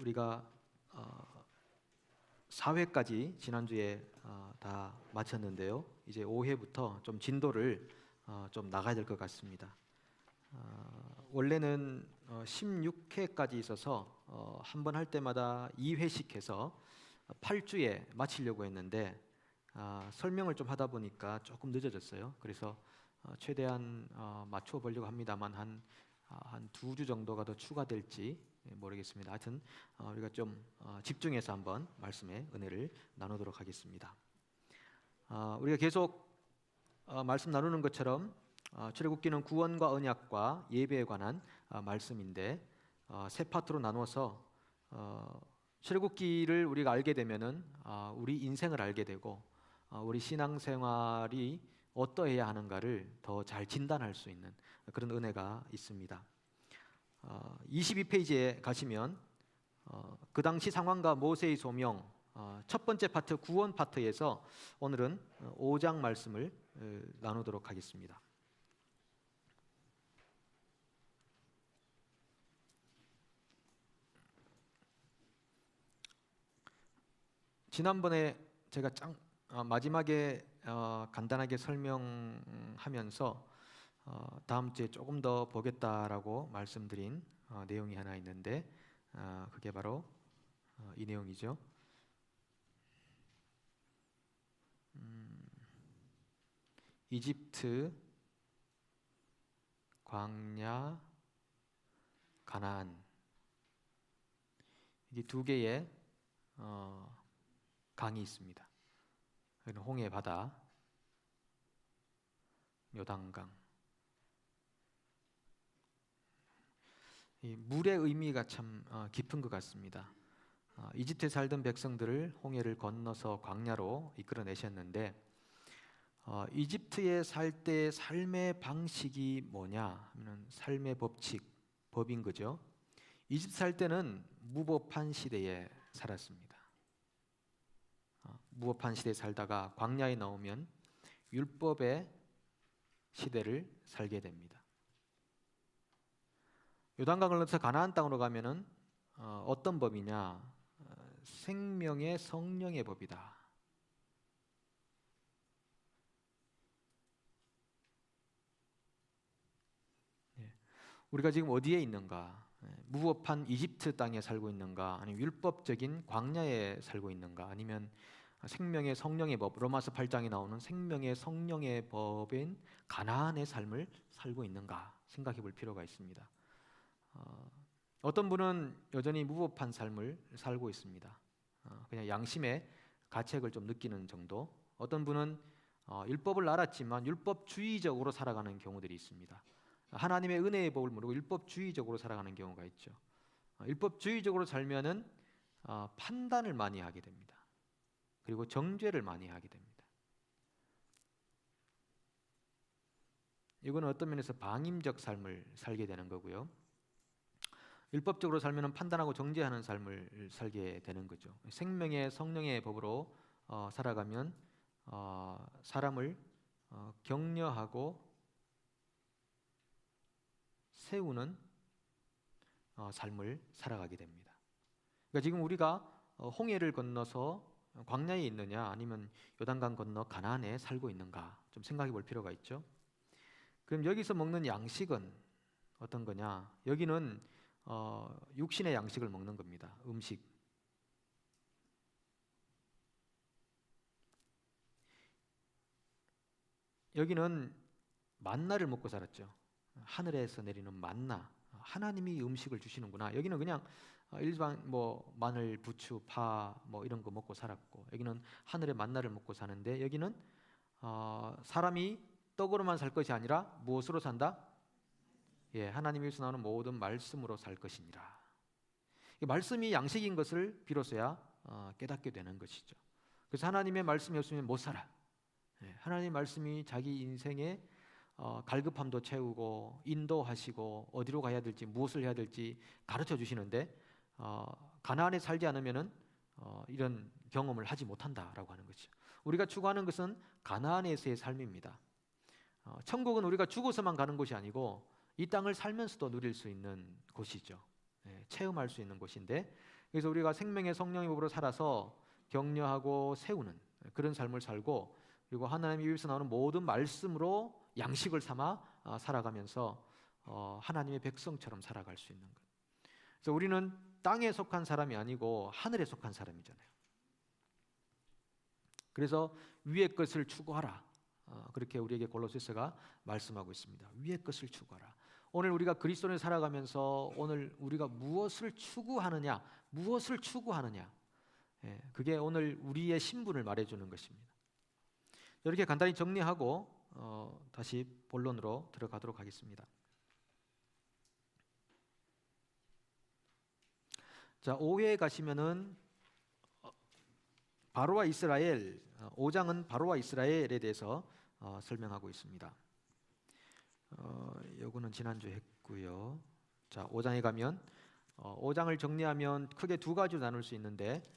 우리가 4회까지 지난주에 다 마쳤는데요. 이제 5회부터 좀 진도를 좀 나가야 될 것 같습니다. 원래는 16회까지 있어서 한 번 할 때마다 2회씩 해서 8주에 마치려고 했는데 설명을 좀 하다 보니까 조금 늦어졌어요. 그래서 최대한 맞춰 보려고 합니다만 한 2주 정도가 더 추가될지 모르겠습니다. 하여튼 우리가 좀 집중해서 한번 말씀의 은혜를 나누도록 하겠습니다. 우리가 계속 말씀 나누는 것처럼 출애굽기는 구원과 언약과 예배에 관한 말씀인데 세 파트로 나누어서 출애굽기를 우리가 알게 되면은 우리 인생을 알게 되고 우리 신앙생활이 어떠해야 하는가를 더 잘 진단할 수 있는 그런 은혜가 있습니다. 22페이지에 가시면 그 당시 상황과 모세의 소명 첫 번째 파트 구원 파트에서 오늘은 5장 말씀을 나누도록 하겠습니다. 지난번에 제가 마지막에 간단하게 설명하면서 다음 주에 조금 더 보겠다라고 말씀드린 내용이 하나 있는데 그게 바로 이 내용이죠. 이집트, 광야, 가나안 이게 두 개의 강이 있습니다. 홍해 바다, 요단강. 이 물의 의미가 참 깊은 것 같습니다. 이집트에 살던 백성들을 홍해를 건너서 광야로 이끌어내셨는데 이집트에 살 때 삶의 방식이 뭐냐 하면 삶의 법인 거죠. 이집트 살 때는 무법한 시대에 살았습니다. 무법한 시대에 살다가 광야에 나오면 율법의 시대를 살게 됩니다. 요단강을 건너서 가나안 땅으로 가면은 어떤 법이냐? 생명의 성령의 법이다. 우리가 지금 어디에 있는가? 무법한 이집트 땅에 살고 있는가? 아니면 율법적인 광야에 살고 있는가? 아니면 생명의 성령의 법, 로마서 8장에 나오는 생명의 성령의 법인 가나안의 삶을 살고 있는가 생각해 볼 필요가 있습니다. 어떤 분은 여전히 무법한 삶을 살고 있습니다. 그냥 양심의 가책을 좀 느끼는 정도. 어떤 분은 율법을 알았지만 율법주의적으로 살아가는 경우들이 있습니다. 하나님의 은혜의 법을 모르고 율법주의적으로 살아가는 경우가 있죠. 율법주의적으로 살면은 판단을 많이 하게 됩니다. 그리고 정죄를 많이 하게 됩니다. 이거는 어떤 면에서 방임적 삶을 살게 되는 거고요. 율법적으로 살면 판단하고 정죄하는 삶을 살게 되는 거죠. 생명의 성령의 법으로 살아가면 사람을 격려하고 세우는 삶을 살아가게 됩니다. 그러니까 지금 우리가 홍해를 건너서 광야에 있느냐 아니면 요단강 건너 가나안에 살고 있는가 좀 생각해 볼 필요가 있죠. 그럼 여기서 먹는 양식은 어떤 거냐? 여기는 육신의 양식을 먹는 겁니다. 음식. 여기는 만나를 먹고 살았죠. 하늘에서 내리는 만나. 하나님이 음식을 주시는구나. 여기는 그냥 일반 마늘, 부추, 파 이런 거 먹고 살았고, 여기는 하늘의 만나를 먹고 사는데 여기는 사람이 떡으로만 살 것이 아니라 무엇으로 산다? 하나님에서 나오는 모든 말씀으로 살 것이니라. 말씀이 양식인 것을 비로소야 깨닫게 되는 것이죠. 그래서 하나님의 말씀이 없으면 못 살아. 하나님의 말씀이 자기 인생의 갈급함도 채우고 인도하시고 어디로 가야 될지 무엇을 해야 될지 가르쳐 주시는데 가나안에 살지 않으면은 이런 경험을 하지 못한다라고 하는 것이죠. 우리가 추구하는 것은 가나안에서의 삶입니다. 천국은 우리가 죽어서만 가는 곳이 아니고 이 땅을 살면서도 누릴 수 있는 곳이죠. 체험할 수 있는 곳인데 그래서 우리가 생명의 성령의 법으로 살아서 격려하고 세우는 그런 삶을 살고, 그리고 하나님의 입에서 나오는 모든 말씀으로 양식을 삼아 살아가면서 하나님의 백성처럼 살아갈 수 있는 것. 그래서 우리는 땅에 속한 사람이 아니고 하늘에 속한 사람이잖아요. 그래서 위의 것을 추구하라. 그렇게 우리에게 골로새서가 말씀하고 있습니다. 위의 것을 추구하라. 오늘 우리가 그리스도를 살아가면서 오늘 우리가 무엇을 추구하느냐, 무엇을 추구하느냐, 그게 오늘 우리의 신분을 말해주는 것입니다. 이렇게 간단히 정리하고 다시 본론으로 들어가도록 하겠습니다. 자, 5회에 가시면은 바로와 이스라엘, 5장은 바로와 이스라엘에 대해서 설명하고 있습니다. 요거는 지난주에 했고요. 자, 5장에 가면 5장을 정리하면 크게 두 가지로 나눌 수 있는데,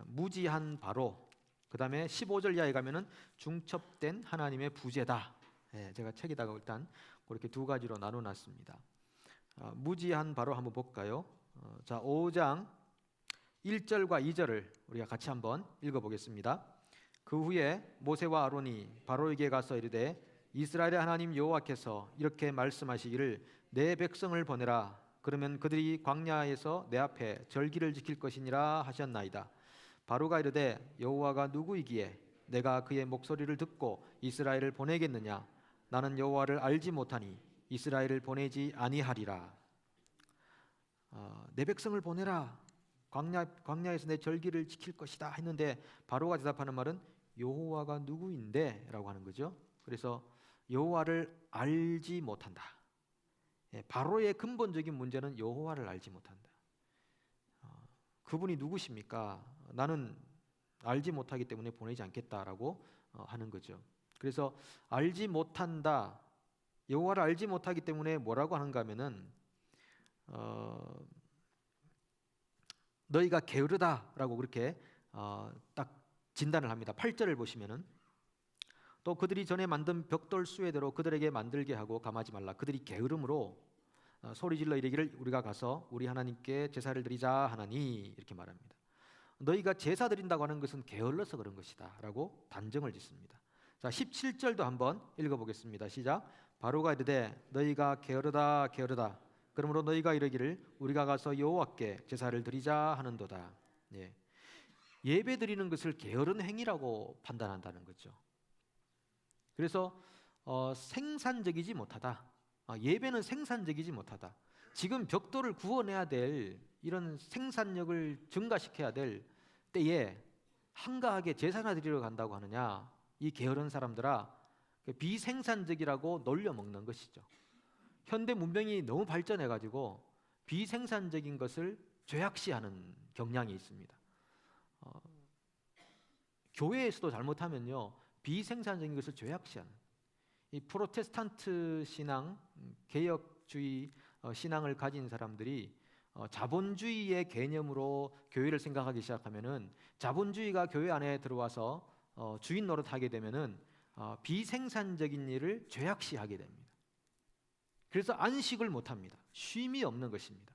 무지한 바로, 그 다음에 15절 이하에 가면은 중첩된 하나님의 부재다. 제가 책에다가 일단 그렇게 두 가지로 나눠놨습니다. 무지한 바로 한번 볼까요? 자, 5장 1절과 2절을 우리가 같이 한번 읽어보겠습니다. 그 후에 모세와 아론이 바로에게 가서 이르되 이스라엘의 하나님 여호와께서 이렇게 말씀하시기를 내 백성을 보내라. 그러면 그들이 광야에서 내 앞에 절기를 지킬 것이니라 하셨나이다. 바로가 이르되 여호와가 누구이기에 내가 그의 목소리를 듣고 이스라엘을 보내겠느냐? 나는 여호와를 알지 못하니 이스라엘을 보내지 아니하리라. 내 백성을 보내라. 광야에서 내 절기를 지킬 것이다 했는데 바로가 대답하는 말은 여호와가 누구인데? 라고 하는 거죠. 그래서 여호와를 알지 못한다. 바로의 근본적인 문제는 여호와를 알지 못한다. 그분이 누구십니까? 나는 알지 못하기 때문에 보내지 않겠다라고 하는 거죠. 그래서 알지 못한다, 여호와를 알지 못하기 때문에 뭐라고 하는가 하면은 너희가 게으르다라고 그렇게 딱 진단을 합니다. 8절을 보시면은 또 그들이 전에 만든 벽돌 수레대로 그들에게 만들게 하고 감하지 말라. 그들이 게으름으로 소리질러 이르기를 우리가 가서 우리 하나님께 제사를 드리자 하나니, 이렇게 말합니다. 너희가 제사 드린다고 하는 것은 게을러서 그런 것이다 라고 단정을 짓습니다. 자, 17절도 한번 읽어보겠습니다. 시작. 바로가 이르되 너희가 게으르다 게으르다 그러므로 너희가 이르기를 우리가 가서 여호와께 제사를 드리자 하는도다. 예배 드리는 것을 게으른 행위라고 판단한다는 거죠. 그래서 생산적이지 못하다. 예배는 생산적이지 못하다. 지금 벽돌을 구워내야 될 이런 생산력을 증가시켜야 될 때에 한가하게 제사나 드리러 간다고 하느냐? 이 게으른 사람들아, 비생산적이라고 놀려먹는 것이죠. 현대 문명이 너무 발전해가지고 비생산적인 것을 죄악시하는 경향이 있습니다. 교회에서도 잘못하면요, 비생산적인 것을 죄악시하는, 이 프로테스탄트 신앙, 개혁주의 신앙을 가진 사람들이 자본주의의 개념으로 교회를 생각하기 시작하면은, 자본주의가 교회 안에 들어와서 주인 노릇하게 되면은 비생산적인 일을 죄악시하게 됩니다. 그래서 안식을 못합니다. 쉼이 없는 것입니다.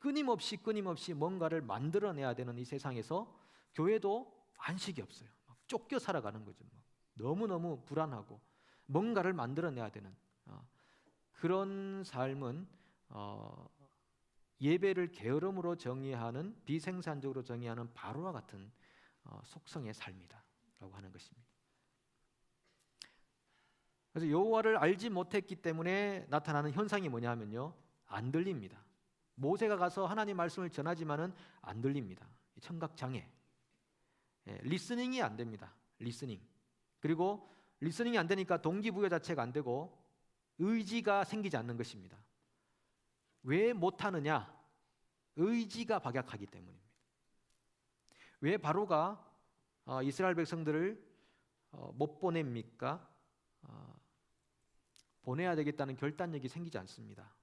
끊임없이 뭔가를 만들어내야 되는 이 세상에서 교회도 안식이 없어요. 쫓겨 살아가는 거죠. 너무너무 불안하고 뭔가를 만들어내야 되는 그런 삶은 예배를 게으름으로 정의하는, 비생산적으로 정의하는 바로와 같은 속성의 삶이다라고 하는 것입니다. 그래서 여호와를 알지 못했기 때문에 나타나는 현상이 뭐냐면요, 안 들립니다. 모세가 가서 하나님 말씀을 전하지만은 안 들립니다. 청각 장애, 리스닝이 안 됩니다. 리스닝. 그리고 리스닝이 안 되니까 동기부여 자체가 안 되고 의지가 생기지 않는 것입니다. 왜 못하느냐? 의지가 박약하기 때문입니다. 왜 바로가 이스라엘 백성들을 못 보냅니까? 보내야 되겠다는 결단력이 생기지 않습니다.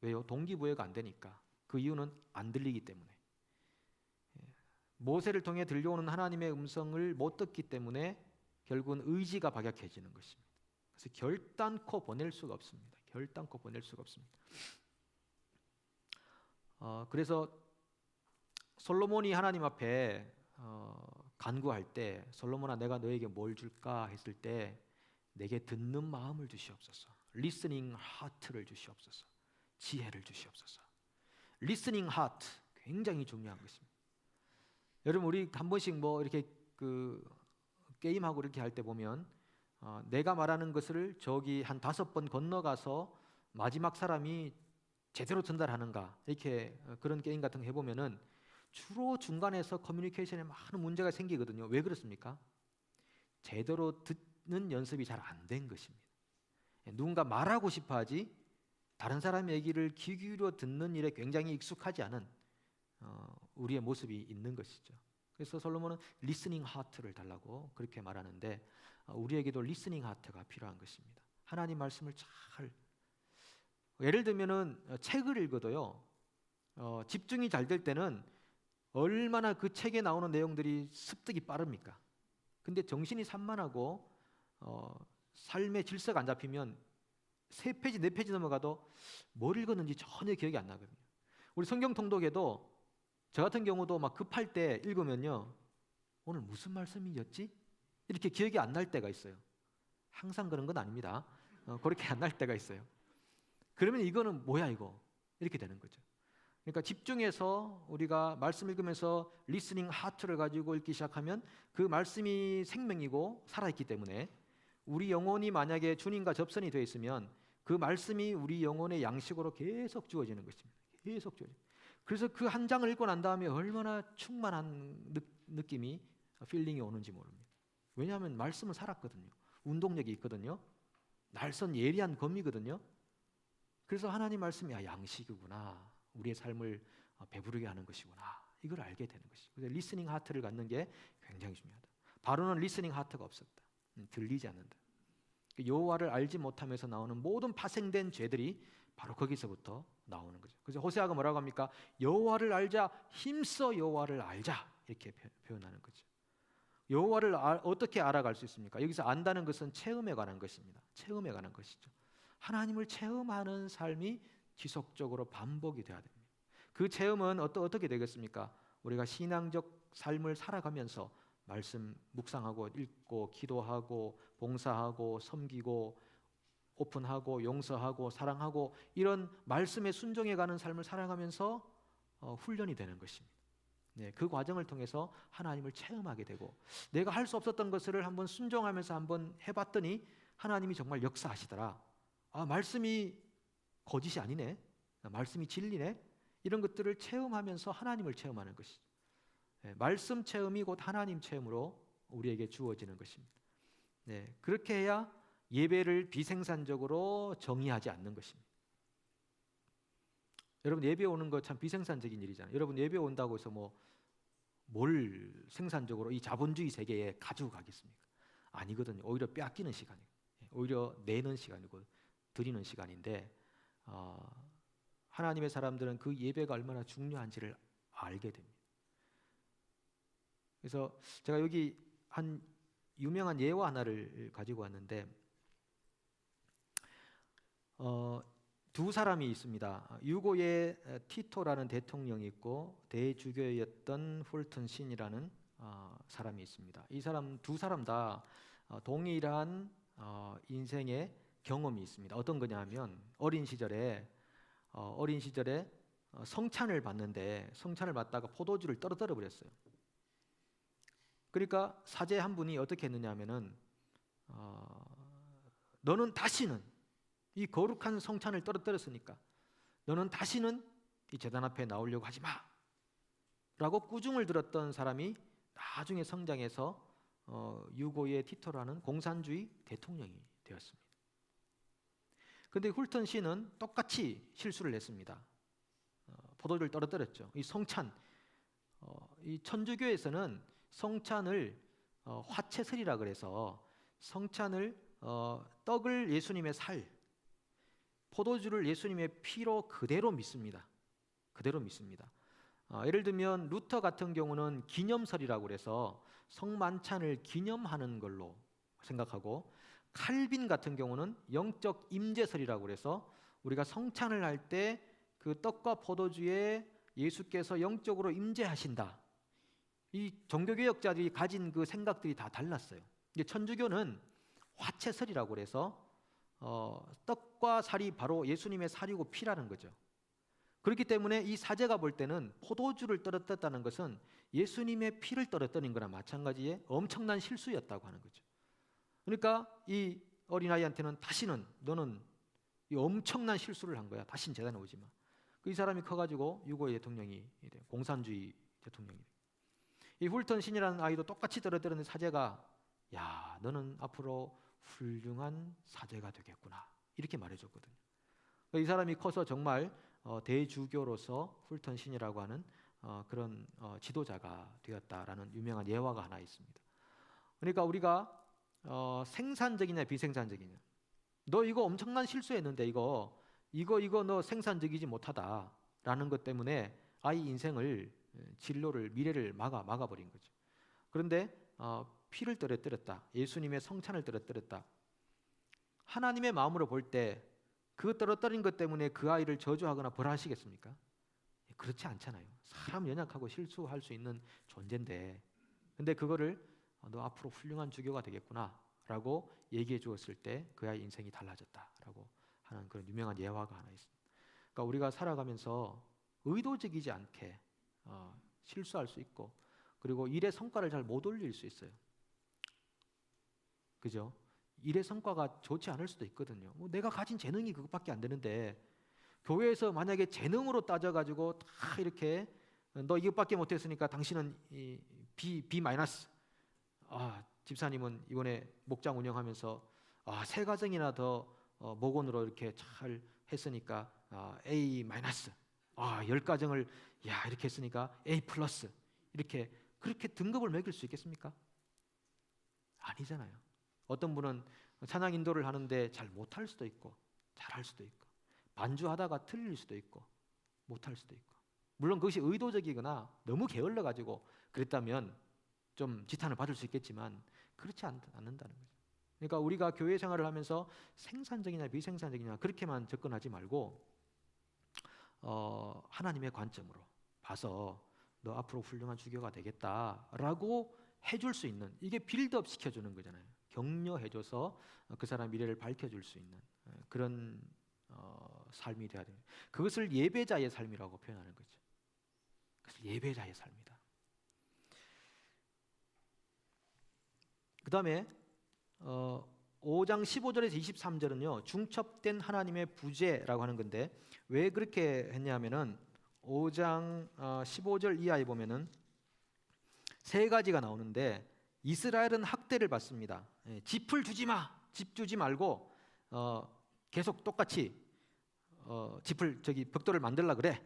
왜요? 동기부여가 안 되니까. 그 이유는 안 들리기 때문에. 모세를 통해 들려오는 하나님의 음성을 못 듣기 때문에 결국은 의지가 박약해지는 것입니다. 그래서 결단코 보낼 수가 없습니다. 결단코 보낼 수가 없습니다. 그래서 솔로몬이 하나님 앞에 간구할 때 솔로몬아 내가 너에게 뭘 줄까 했을 때 내게 듣는 마음을 주시옵소서. 리스닝 하트를 주시옵소서. 지혜를 주시옵소서. 리스닝 하트 굉장히 중요한 것입니다. 여러분 우리 한 번씩 뭐 이렇게 그 게임하고 이렇게 할 때 보면 내가 말하는 것을 저기 한 5번 건너가서 마지막 사람이 제대로 전달하는가 이렇게 그런 게임 같은 거 해보면은 주로 중간에서 커뮤니케이션에 많은 문제가 생기거든요. 왜 그렇습니까? 제대로 듣는 연습이 잘 안 된 것입니다. 누군가 말하고 싶어하지 다른 사람의 얘기를 귀 기울여 듣는 일에 굉장히 익숙하지 않은 우리의 모습이 있는 것이죠. 그래서 솔로몬은 리스닝 하트를 달라고 그렇게 말하는데 우리에게도 리스닝 하트가 필요한 것입니다. 하나님 말씀을 잘 예를 들면은 책을 읽어도요 집중이 잘 될 때는 얼마나 그 책에 나오는 내용들이 습득이 빠릅니까? 근데 정신이 산만하고 삶의 질서가 안 잡히면 3페이지 4페이지 넘어가도 뭘 읽었는지 전혀 기억이 안 나거든요. 우리 성경 통독에도 저 같은 경우도 막 급할 때 읽으면요 오늘 무슨 말씀이었지? 이렇게 기억이 안 날 때가 있어요. 항상 그런 건 아닙니다. 그렇게 안 날 때가 있어요. 그러면 이거는 뭐야 이거? 이렇게 되는 거죠. 그러니까 집중해서 우리가 말씀 읽으면서 리스닝 하트를 가지고 읽기 시작하면 그 말씀이 생명이고 살아있기 때문에 우리 영혼이 만약에 주님과 접선이 되어 있으면 그 말씀이 우리 영혼의 양식으로 계속 주어지는 것입니다. 계속 주어지는. 그래서 그 한 장을 읽고 난 다음에 얼마나 충만한 느낌이 필링이 오는지 모릅니다. 왜냐하면 말씀은 살았거든요. 운동력이 있거든요. 날선 예리한 검이거든요. 그래서 하나님 말씀이 양식이구나. 우리의 삶을 배부르게 하는 것이구나. 이걸 알게 되는 것이죠. 그래서 리스닝 하트를 갖는 게 굉장히 중요하다. 바로는 리스닝 하트가 없었다. 들리지 않는다. 여호와를 알지 못하면서 나오는 모든 파생된 죄들이 바로 거기서부터 나오는 거죠. 그래서 호세아가 뭐라고 합니까? 여호와를 알자, 힘써 여호와를 알자 이렇게 표현하는 거죠. 여호와를 어떻게 알아갈 수 있습니까? 여기서 안다는 것은 체험에 관한 것입니다. 체험에 관한 것이죠. 하나님을 체험하는 삶이 지속적으로 반복이 돼야 됩니다. 그 체험은 어떻게 되겠습니까? 우리가 신앙적 삶을 살아가면서 말씀 묵상하고 읽고 기도하고 봉사하고 섬기고 오픈하고 용서하고 사랑하고 이런 말씀에 순종해가는 삶을 살아가면서 훈련이 되는 것입니다. 네, 그 과정을 통해서 하나님을 체험하게 되고 내가 할 수 없었던 것을 한번 순종하면서 한번 해봤더니 하나님이 정말 역사하시더라. 말씀이 거짓이 아니네. 말씀이 진리네. 이런 것들을 체험하면서 하나님을 체험하는 것이죠. 네, 말씀 체험이 곧 하나님 체험으로 우리에게 주어지는 것입니다. 네, 그렇게 해야 예배를 비생산적으로 정의하지 않는 것입니다. 여러분 예배 오는 거 참 비생산적인 일이잖아요. 여러분 예배 온다고 해서 뭘 생산적으로 이 자본주의 세계에 가지고 가겠습니까? 아니거든요. 오히려 빼앗기는 시간이에요. 오히려 내는 시간이고 드리는 시간인데 하나님의 사람들은 그 예배가 얼마나 중요한지를 알게 됩니다. 그래서 제가 여기 한 유명한 예화 하나를 가지고 왔는데 두 사람이 있습니다. 유고의 티토라는 대통령이 있고 대주교였던 훌튼 신이라는 사람이 있습니다. 이 두 사람 다 동일한 인생의 경험이 있습니다. 어떤 거냐면 어린 시절에 성찬을 받는데 성찬을 받다가 포도주를 떨어뜨려 버렸어요. 그러니까 사제 한 분이 어떻게 했느냐 하면은 너는 다시는 이 거룩한 성찬을 떨어뜨렸으니까 너는 다시는 이 제단 앞에 나오려고 하지 마 라고 꾸중을 들었던 사람이 나중에 성장해서 유고의 티토라는 공산주의 대통령이 되었습니다. 그런데 훌튼 씨는 똑같이 실수를 했습니다. 포도주를 떨어뜨렸죠. 이 성찬, 이 천주교에서는 성찬을 화채설이라 그래서 성찬을 떡을 예수님의 살, 포도주를 예수님의 피로 그대로 믿습니다. 그대로 믿습니다. 예를 들면 루터 같은 경우는 기념설이라고 그래서 성만찬을 기념하는 걸로 생각하고 칼빈 같은 경우는 영적 임재설이라고 그래서 우리가 성찬을 할 때 그 떡과 포도주에 예수께서 영적으로 임재하신다. 이 종교개혁자들이 가진 그 생각들이 다 달랐어요. 이제 천주교는 화채설이라고 그래서 떡과 살이 바로 예수님의 살이고 피라는 거죠. 그렇기 때문에 이 사제가 볼 때는 포도주를 떨어뜨렸다는 것은 예수님의 피를 떨어뜨린 거나 마찬가지의 엄청난 실수였다고 하는 거죠. 그러니까 이 어린아이한테는 다시는 너는 이 엄청난 실수를 한 거야. 다시는 재단에 오지 마. 이 사람이 커가지고 유고의 대통령이 돼요. 공산주의 대통령이 돼요. 이 훌턴 신이라는 아이도 똑같이 떨어뜨렸는데 사제가 야 너는 앞으로 훌륭한 사제가 되겠구나 이렇게 말해줬거든요. 이 사람이 커서 정말 대주교로서 훌턴 신이라고 하는 그런 지도자가 되었다라는 유명한 예화가 하나 있습니다. 그러니까 우리가 생산적이냐 비생산적이냐, 너 이거 엄청난 실수했는데 이거 너 생산적이지 못하다라는 것 때문에 아이 인생을 진로를 미래를 막아버린 거죠. 그런데 피를 떨어뜨렸다, 예수님의 성찬을 떨어뜨렸다. 하나님의 마음으로 볼 때 그 떨어뜨린 것 때문에 그 아이를 저주하거나 벌하시겠습니까? 그렇지 않잖아요. 사람 연약하고 실수할 수 있는 존재인데, 근데 그거를 너 앞으로 훌륭한 주교가 되겠구나라고 얘기해 주었을 때 그 아이 인생이 달라졌다라고 하는 그런 유명한 예화가 하나 있습니다. 그러니까 우리가 살아가면서 의도적이지 않게 실수할 수 있고, 그리고 일의 성과를 잘 못 올릴 수 있어요. 그죠? 일의 성과가 좋지 않을 수도 있거든요. 내가 가진 재능이 그것밖에 안 되는데 교회에서 만약에 재능으로 따져가지고 다 이렇게 너 이것밖에 못했으니까 당신은 B 마이너스. 집사님은 이번에 목장 운영하면서 3가정이나 더 목원으로 이렇게 잘 했으니까 A 마이너스. 10가정을 이렇게 했으니까 A 플러스. 이렇게 그렇게 등급을 매길 수 있겠습니까? 아니잖아요. 어떤 분은 찬양 인도를 하는데 잘 못할 수도 있고 잘할 수도 있고, 반주하다가 틀릴 수도 있고 못할 수도 있고, 물론 그것이 의도적이거나 너무 게을러가지고 그랬다면 좀 지탄을 받을 수 있겠지만 그렇지 않는다는 거죠. 그러니까 우리가 교회 생활을 하면서 생산적이냐 비생산적이냐 그렇게만 접근하지 말고 하나님의 관점으로 봐서 너 앞으로 훌륭한 주교가 되겠다라고 해줄 수 있는, 이게 빌드업 시켜주는 거잖아요. 격려해줘서 그 사람 미래를 밝혀줄 수 있는 그런 삶이 되어야 돼요. 그것을 예배자의 삶이라고 표현하는 거죠. 그래서 예배자의 삶이다. 그 다음에 5장 15절에서 23절은요 중첩된 하나님의 부재라고 하는 건데, 왜 그렇게 했냐면은 5장 15절 이하에 보면은 3가지가 나오는데, 이스라엘은 학대를 받습니다. 짚을 주지 마, 짚 주지 말고 계속 똑같이 짚을 벽돌을 만들라 그래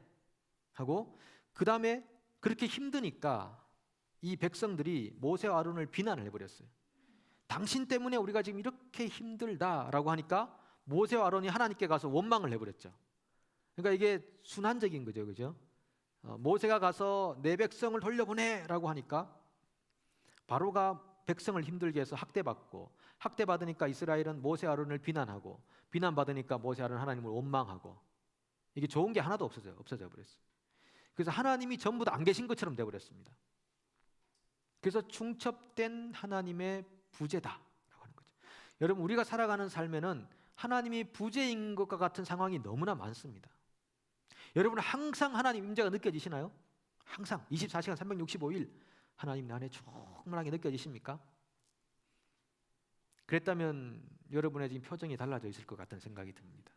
하고, 그 다음에 그렇게 힘드니까 이 백성들이 모세와 아론을 비난을 해버렸어요. 당신 때문에 우리가 지금 이렇게 힘들다라고 하니까 모세와 아론이 하나님께 가서 원망을 해버렸죠. 그러니까 이게 순환적인 거죠, 그죠? 모세가 가서 내 백성을 돌려보내라고 하니까 바로가 백성을 힘들게 해서 학대받으니까 이스라엘은 모세 아론을 비난하고, 비난받으니까 모세 아론 하나님을 원망하고, 이게 좋은 게 하나도 없어져 버렸어요. 그래서 하나님이 전부 다 안 계신 것처럼 되어버렸습니다. 그래서 중첩된 하나님의 부재다라고 하는 거죠. 여러분, 우리가 살아가는 삶에는 하나님이 부재인 것과 같은 상황이 너무나 많습니다. 여러분 항상 하나님 임재가 느껴지시나요? 항상 24시간 365일 하나님 내 안에 충만하게 느껴지십니까? 그랬다면 여러분의 지금 표정이 달라져 있을 것 같다는 생각이 듭니다.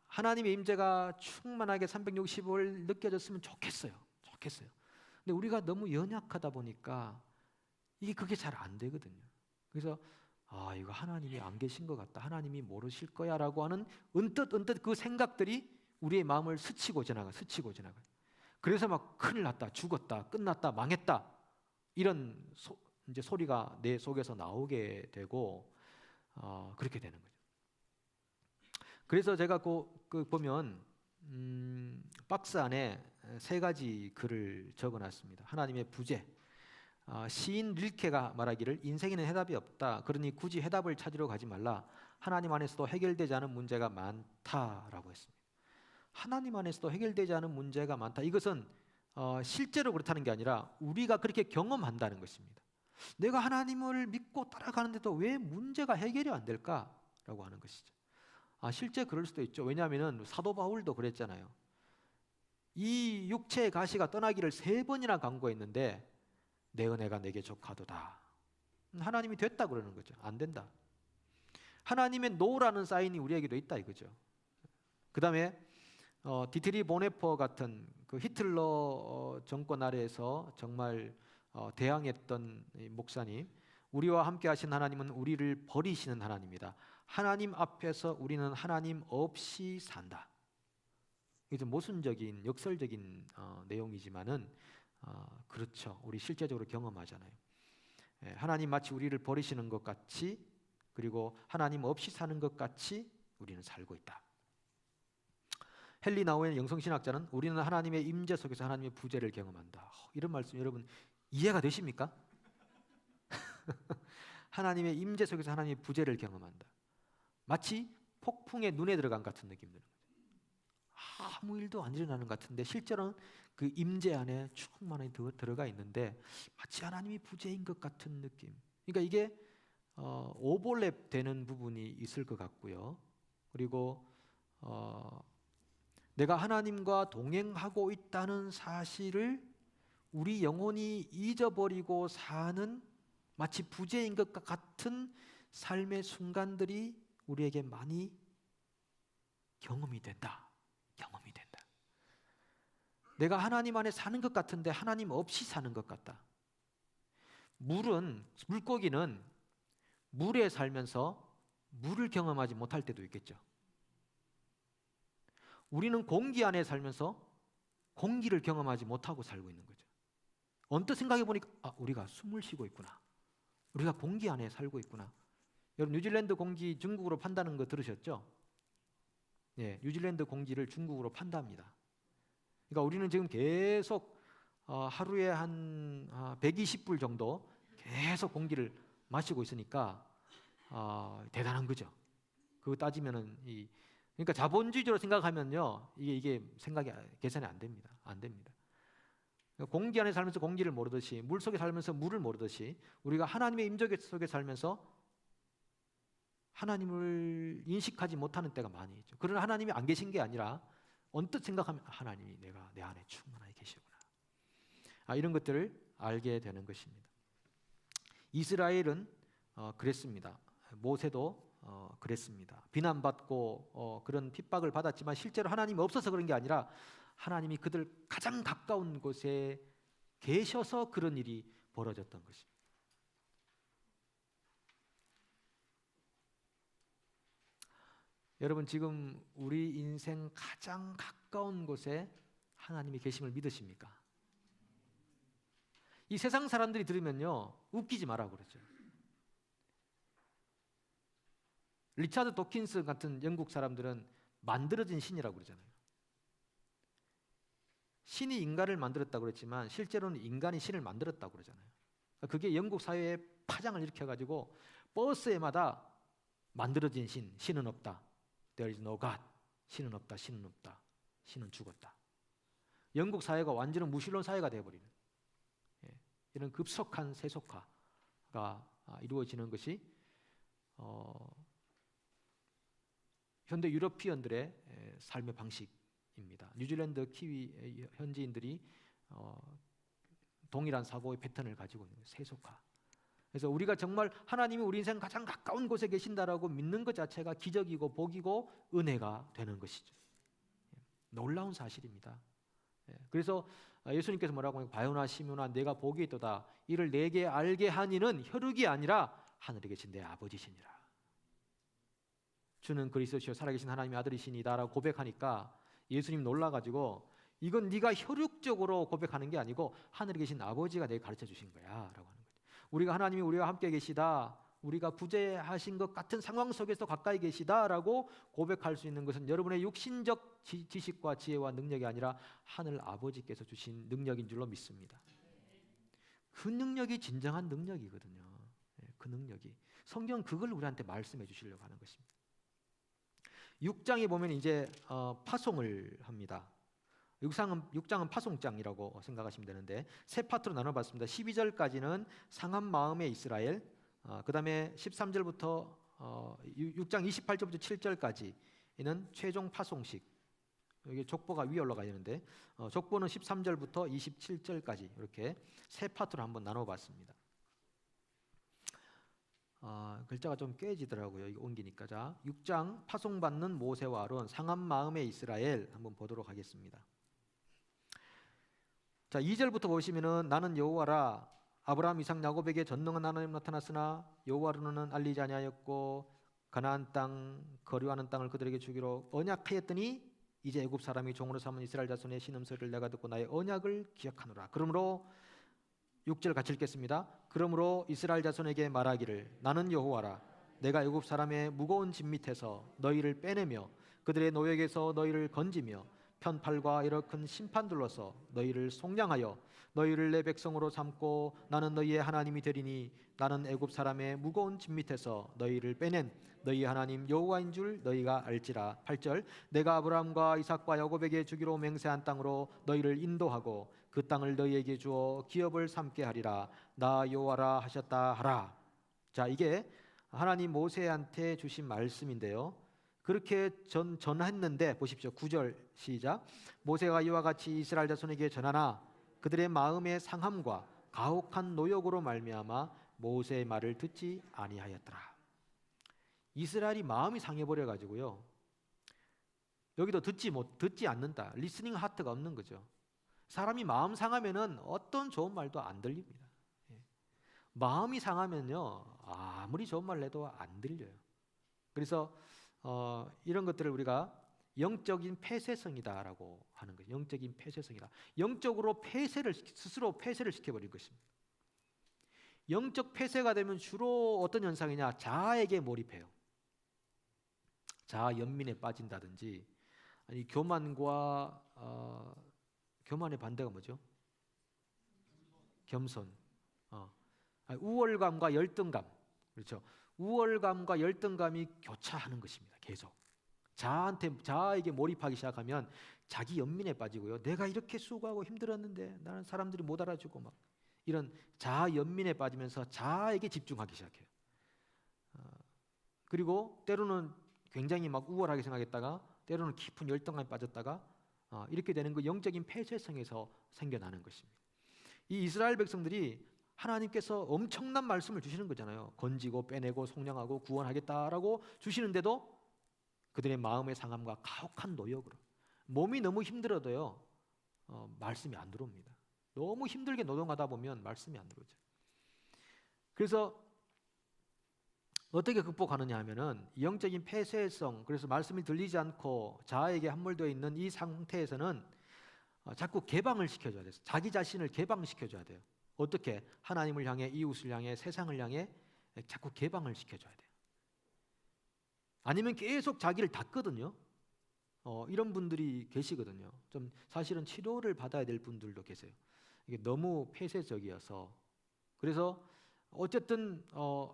하나님의 임재가 충만하게 365일 느껴졌으면 좋겠어요. 근데 우리가 너무 연약하다 보니까 그게 잘 안 되거든요. 그래서 이거 하나님이 안 계신 것 같다, 하나님이 모르실 거야 라고 하는 언뜻 그 생각들이 우리의 마음을 스치고 지나가요. 그래서 막 큰일 났다, 죽었다, 끝났다, 망했다, 이런 이제 소리가 내 속에서 나오게 되고 그렇게 되는 거죠. 그래서 제가 그 보면 박스 안에 3가지 글을 적어놨습니다. 하나님의 부재. 시인 릴케가 말하기를 인생에는 해답이 없다, 그러니 굳이 해답을 찾으러 가지 말라, 하나님 안에서도 해결되지 않은 문제가 많다라고 했습니다. 하나님 안에서도 해결되지 않은 문제가 많다. 이것은 실제로 그렇다는 게 아니라 우리가 그렇게 경험한다는 것입니다. 내가 하나님을 믿고 따라가는데도 왜 문제가 해결이 안 될까라고 하는 것이죠. 실제 그럴 수도 있죠. 왜냐하면 사도 바울도 그랬잖아요. 이 육체의 가시가 떠나기를 3번이나 간구했는데 내 은혜가 내게 족하도다. 하나님이 됐다 그러는 거죠. 안 된다. 하나님의 노라는 사인이 우리에게도 있다 이거죠. 그 다음에 디트리 보네퍼 같은 그 히틀러 정권 아래에서 정말 대항했던 목사님, 우리와 함께 하신 하나님은 우리를 버리시는 하나님이다. 하나님 앞에서 우리는 하나님 없이 산다. 이게 좀 모순적인 역설적인 내용이지만은 그렇죠. 우리 실제적으로 경험하잖아요. 하나님 마치 우리를 버리시는 것 같이, 그리고 하나님 없이 사는 것 같이 우리는 살고 있다. 헨리 나우의 영성신학자는 우리는 하나님의 임재 속에서 하나님의 부재를 경험한다. 이런 말씀 여러분 이해가 되십니까? 하나님의 임재 속에서 하나님의 부재를 경험한다. 마치 폭풍의 눈에 들어간 같은 느낌 드는 거죠. 아무 일도 안 일어나는 것 같은데 실제로는 그 임재 안에 충만히 들어가 있는데 마치 하나님이 부재인 것 같은 느낌. 그러니까 이게 오버랩 되는 부분이 있을 것 같고요. 그리고 내가 하나님과 동행하고 있다는 사실을 우리 영혼이 잊어버리고 사는 마치 부재인 것 같은 삶의 순간들이 우리에게 많이 경험이 된다. 경험이 된다. 내가 하나님 안에 사는 것 같은데 하나님 없이 사는 것 같다. 물고기는 물에 살면서 물을 경험하지 못할 때도 있겠죠. 우리는 공기 안에 살면서 공기를 경험하지 못하고 살고 있는 거죠. 언뜻 생각해 보니까 우리가 숨을 쉬고 있구나. 우리가 공기 안에 살고 있구나. 여러분 뉴질랜드 공기 중국으로 판다는 거 들으셨죠? 예, 뉴질랜드 공기를 중국으로 판답니다. 그러니까 우리는 지금 계속 하루에 한 120불 정도 계속 공기를 마시고 있으니까 대단한 거죠. 그거 따지면은 그러니까 자본주의적으로 생각하면요, 이게 생각이 계산이 안 됩니다. 안 됩니다. 공기 안에 살면서 공기를 모르듯이, 물 속에 살면서 물을 모르듯이 우리가 하나님의 임재 속에 살면서 하나님을 인식하지 못하는 때가 많이 있죠. 그러나 하나님이 안 계신 게 아니라 언뜻 생각하면 하나님이 내 안에 충만하게 계시구나. 이런 것들을 알게 되는 것입니다. 이스라엘은 그랬습니다. 모세도 그랬습니다. 비난받고 그런 핍박을 받았지만 실제로 하나님이 없어서 그런 게 아니라 하나님이 그들 가장 가까운 곳에 계셔서 그런 일이 벌어졌던 것입니다. 여러분 지금 우리 인생 가장 가까운 곳에 하나님이 계심을 믿으십니까? 이 세상 사람들이 들으면요 웃기지 마라고 그러죠. 리차드 도킨스 같은 영국 사람들은 만들어진 신이라고 그러잖아요. 신이 인간을 만들었다고 그랬지만 실제로는 인간이 신을 만들었다고 그러잖아요. 그게 영국 사회에 파장을 일으켜가지고 버스에마다 만들어진 신은 없다. There is no God. 신은 없다. 신은 없다. 신은 죽었다. 영국 사회가 완전히 무신론 사회가 되어버리는 이런 급속한 세속화가 이루어지는 것이 현대 유러피언들의 삶의 방식입니다. 뉴질랜드 키위 현지인들이 동일한 사고의 패턴을 가지고 있는 세속화. 그래서 우리가 정말 하나님이 우리 인생 가장 가까운 곳에 계신다라고 믿는 것 자체가 기적이고 복이고 은혜가 되는 것이죠. 놀라운 사실입니다. 그래서 예수님께서 뭐라고 하냐면 바요나 시므나 내가 복이 있도다 이를 내게 알게 하니는 혈육이 아니라 하늘에 계신 내 아버지시니라. 주는 그리스도시요 살아계신 하나님의 아들이시니다라고 고백하니까 예수님 놀라가지고 이건 네가 혈육적으로 고백하는 게 아니고 하늘에 계신 아버지가 내게 가르쳐 주신 거야 라고 하는 거죠. 우리가 하나님이 우리와 함께 계시다, 우리가 부재하신 것 같은 상황 속에서 가까이 계시다라고 고백할 수 있는 것은 여러분의 육신적 지식과 지혜와 능력이 아니라 하늘 아버지께서 주신 능력인 줄로 믿습니다. 그 능력이 진정한 능력이거든요. 그 능력이 성경은 그걸 우리한테 말씀해 주시려고 하는 것입니다. 6장에 보면 이제 파송을 합니다. 6장은 파송장이라고 생각하시면 되는데 세 파트로 나눠봤습니다. 12절까지는 상한 마음의 이스라엘, 그 다음에 13절부터 6장 28절부터 7절까지는 최종 파송식. 여기 족보가 위에 올라가 있는데 족보는 13절부터 27절까지 이렇게 세 파트로 한번 나눠봤습니다. 글자가 좀 깨지더라고요. 이거 옮기니까. 자, 6장 파송받는 모세와 아론, 상한 마음의 이스라엘 한번 보도록 하겠습니다. 자, 2절부터 보시면은 나는 여호와라, 아브라함 이삭 야곱에게 전능한 하나님 나타났으나 여호와로는 알리지 아니하였고 가나안 땅 거류하는 땅을 그들에게 주기로 언약하였더니 이제 애굽 사람이 종으로 삼은 이스라엘 자손의 신음소리를 내가 듣고 나의 언약을 기억하노라. 그러므로 6절 같이 읽겠습니다. 그러므로 이스라엘 자손에게 말하기를 나는 여호와라, 내가 애굽 사람의 무거운 짐 밑에서 너희를 빼내며 그들의 노역에서 너희를 건지며 편팔과 이러 큰 심판들로서 너희를 속량하여 너희를 내 백성으로 삼고 나는 너희의 하나님이 되리니 나는 애굽 사람의 무거운 짐 밑에서 너희를 빼낸 너희 하나님 여호와인 줄 너희가 알지라. 8절 내가 아브라함과 이삭과 야곱에게 주기로 맹세한 땅으로 너희를 인도하고 그 땅을 너희에게 주어 기업을 삼게 하리라. 나 여호와라 하셨다 하라. 자, 이게 하나님 모세한테 주신 말씀인데요. 그렇게 전했는데 보십시오. 9절 시작. 모세가 이와 같이 이스라엘 자손에게 전하나 그들의 마음의 상함과 가혹한 노역으로 말미암아 모세의 말을 듣지 아니하였더라. 이스라엘이 마음이 상해버려 가지고요. 여기도 듣지 않는다. 리스닝 하트가 없는 거죠. 사람이 마음 상하면은 어떤 좋은 말도 안 들립니다. 마음이 상하면요 아무리 좋은 말 해도 안 들려요. 그래서 이런 것들을 우리가 영적인 폐쇄성이다라고 하는 거예요. 영적인 폐쇄성이다. 영적으로 스스로 폐쇄를 시켜버릴 것입니다. 영적 폐쇄가 되면 주로 어떤 현상이냐? 자아에게 몰입해요. 자아 연민에 빠진다든지, 아니 교만과 교만의 반대가 뭐죠? 겸손. 우월감과 열등감. 그렇죠. 우월감과 열등감이 교차하는 것입니다. 계속 자아에게 몰입하기 시작하면 자기 연민에 빠지고요. 내가 이렇게 수고하고 힘들었는데 나는 사람들이 못 알아주고 막 이런 자아 연민에 빠지면서 자아에게 집중하기 시작해요. 그리고 때로는 굉장히 막 우월하게 생각했다가 때로는 깊은 열등감에 빠졌다가 이렇게 되는 그 영적인 폐쇄성에서 생겨나는 것입니다. 이 이스라엘 백성들이 하나님께서 엄청난 말씀을 주시는 거잖아요. 건지고 빼내고 속량하고 구원하겠다라고 주시는데도 그들의 마음의 상함과 가혹한 노역으로 몸이 너무 힘들어도요 말씀이 안 들어옵니다. 너무 힘들게 노동하다 보면 말씀이 안 들어오죠. 그래서 어떻게 극복하느냐 하면은 영적인 폐쇄성, 그래서 말씀이 들리지 않고 자아에게 함몰되어 있는 이 상태에서는 자꾸 개방을 시켜줘야 돼요. 자기 자신을 개방시켜줘야 돼요. 어떻게? 하나님을 향해, 이웃을 향해, 세상을 향해 자꾸 개방을 시켜줘야 돼요. 아니면 계속 자기를 닫거든요. 이런 분들이 계시거든요. 좀 사실은 치료를 받아야 될 분들도 계세요. 이게 너무 폐쇄적이어서. 그래서 어쨌든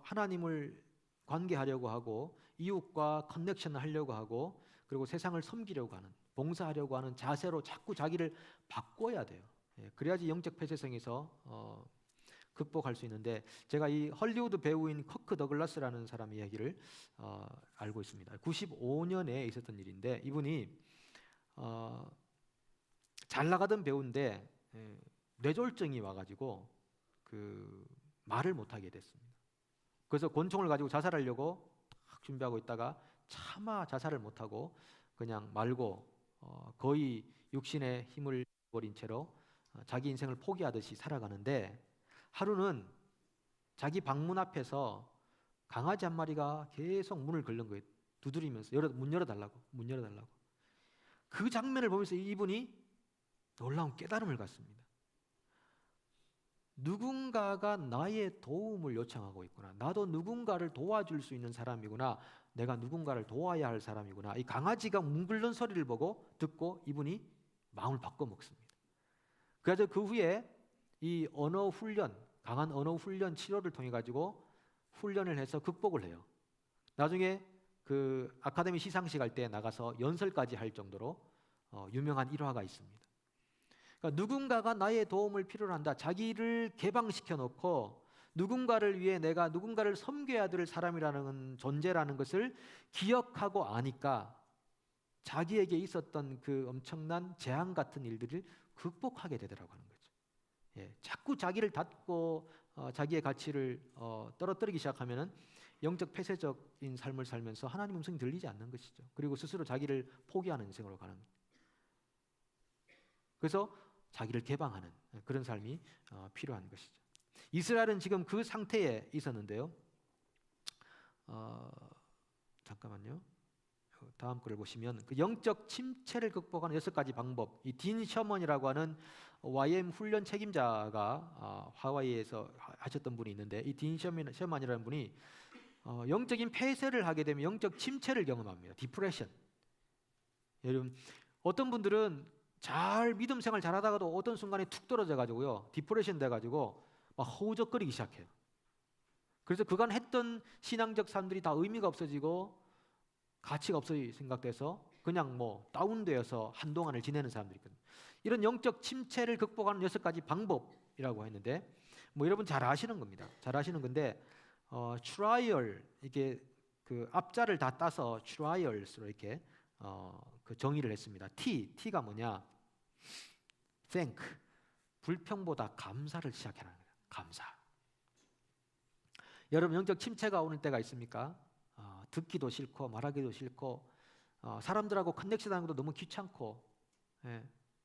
하나님을 관계하려고 하고 이웃과 커넥션을 하려고 하고 그리고 세상을 섬기려고 하는, 봉사하려고 하는 자세로 자꾸 자기를 바꿔야 돼요. 그래야지 영적 폐쇄성에서 극복할 수 있는데, 제가 이 헐리우드 배우인 커크 더글라스라는 사람 이야기를 알고 있습니다. 95년에 있었던 일인데 이분이 잘 나가던 배우인데 뇌졸중이 와가지고 그 말을 못하게 됐습니다. 그래서 권총을 가지고 자살하려고 딱 준비하고 있다가 차마 자살을 못하고 그냥 말고 거의 육신의 힘을 버린 채로 자기 인생을 포기하듯이 살아가는데, 하루는 자기 방문 앞에서 강아지 한 마리가 계속 문을 긁는 거예요. 두드리면서 문 열어달라고. 그 장면을 보면서 이분이 놀라운 깨달음을 갖습니다. 누군가가 나의 도움을 요청하고 있구나. 나도 누군가를 도와줄 수 있는 사람이구나. 내가 누군가를 도와야 할 사람이구나. 이 강아지가 문 긁는 소리를 듣고 이분이 마음을 바꿔먹습니다. 그래서 그 후에 이 언어 훈련, 강한 언어 훈련 치료를 통해 가지고 훈련을 해서 극복을 해요. 나중에 그 아카데미 시상식 할 때 나가서 연설까지 할 정도로 유명한 일화가 있습니다. 그러니까 누군가가 나의 도움을 필요로 한다. 자기를 개방시켜 놓고 누군가를 위해 내가 누군가를 섬겨야 될 사람이라는 존재라는 것을 기억하고 아니까 자기에게 있었던 그 엄청난 재앙 같은 일들을 극복하게 되더라고 하는 거죠. 예, 자꾸 자기를 닫고 자기의 가치를 떨어뜨리기 시작하면은 영적 폐쇄적인 삶을 살면서 하나님 음성이 들리지 않는 것이죠. 그리고 스스로 자기를 포기하는 인생으로 가는. 그래서 자기를 개방하는 그런 삶이 필요한 것이죠. 이스라엘은 지금 그 상태에 있었는데요. 잠깐만요. 다음 글을 보시면 그 영적 침체를 극복하는 6가지 방법. 이 딘 셔먼이라고 하는 YM 훈련 책임자가 하와이에서 하셨던 분이 있는데, 이 딘 셔먼이라는 분이 영적인 폐쇄를 하게 되면 영적 침체를 경험합니다. 디프레션. 여러분, 어떤 분들은 잘 믿음 생활 잘하다가도 어떤 순간에 툭 떨어져 가지고요, 디프레션 돼 가지고 막 허우적거리기 시작해요. 그래서 그간 했던 신앙적 삶들이 다 의미가 없어지고 가치가 없어 생각돼서 그냥 뭐 다운되어서 한동안을 지내는 사람들이 있거든요. 이런 영적 침체를 극복하는 6가지 방법이라고 했는데, 뭐 여러분 잘 아시는 겁니다. 잘 아시는 건데, trial, 이게 그 앞자를 다 따서 trials로 이렇게 그 정의를 했습니다. T가 뭐냐? thank, 불평보다 감사를 시작해라는 거예요. 감사. 여러분, 영적 침체가 오는 때가 있습니까? 듣기도 싫고 말하기도 싫고 사람들하고 커넥션하는 것도 너무 귀찮고,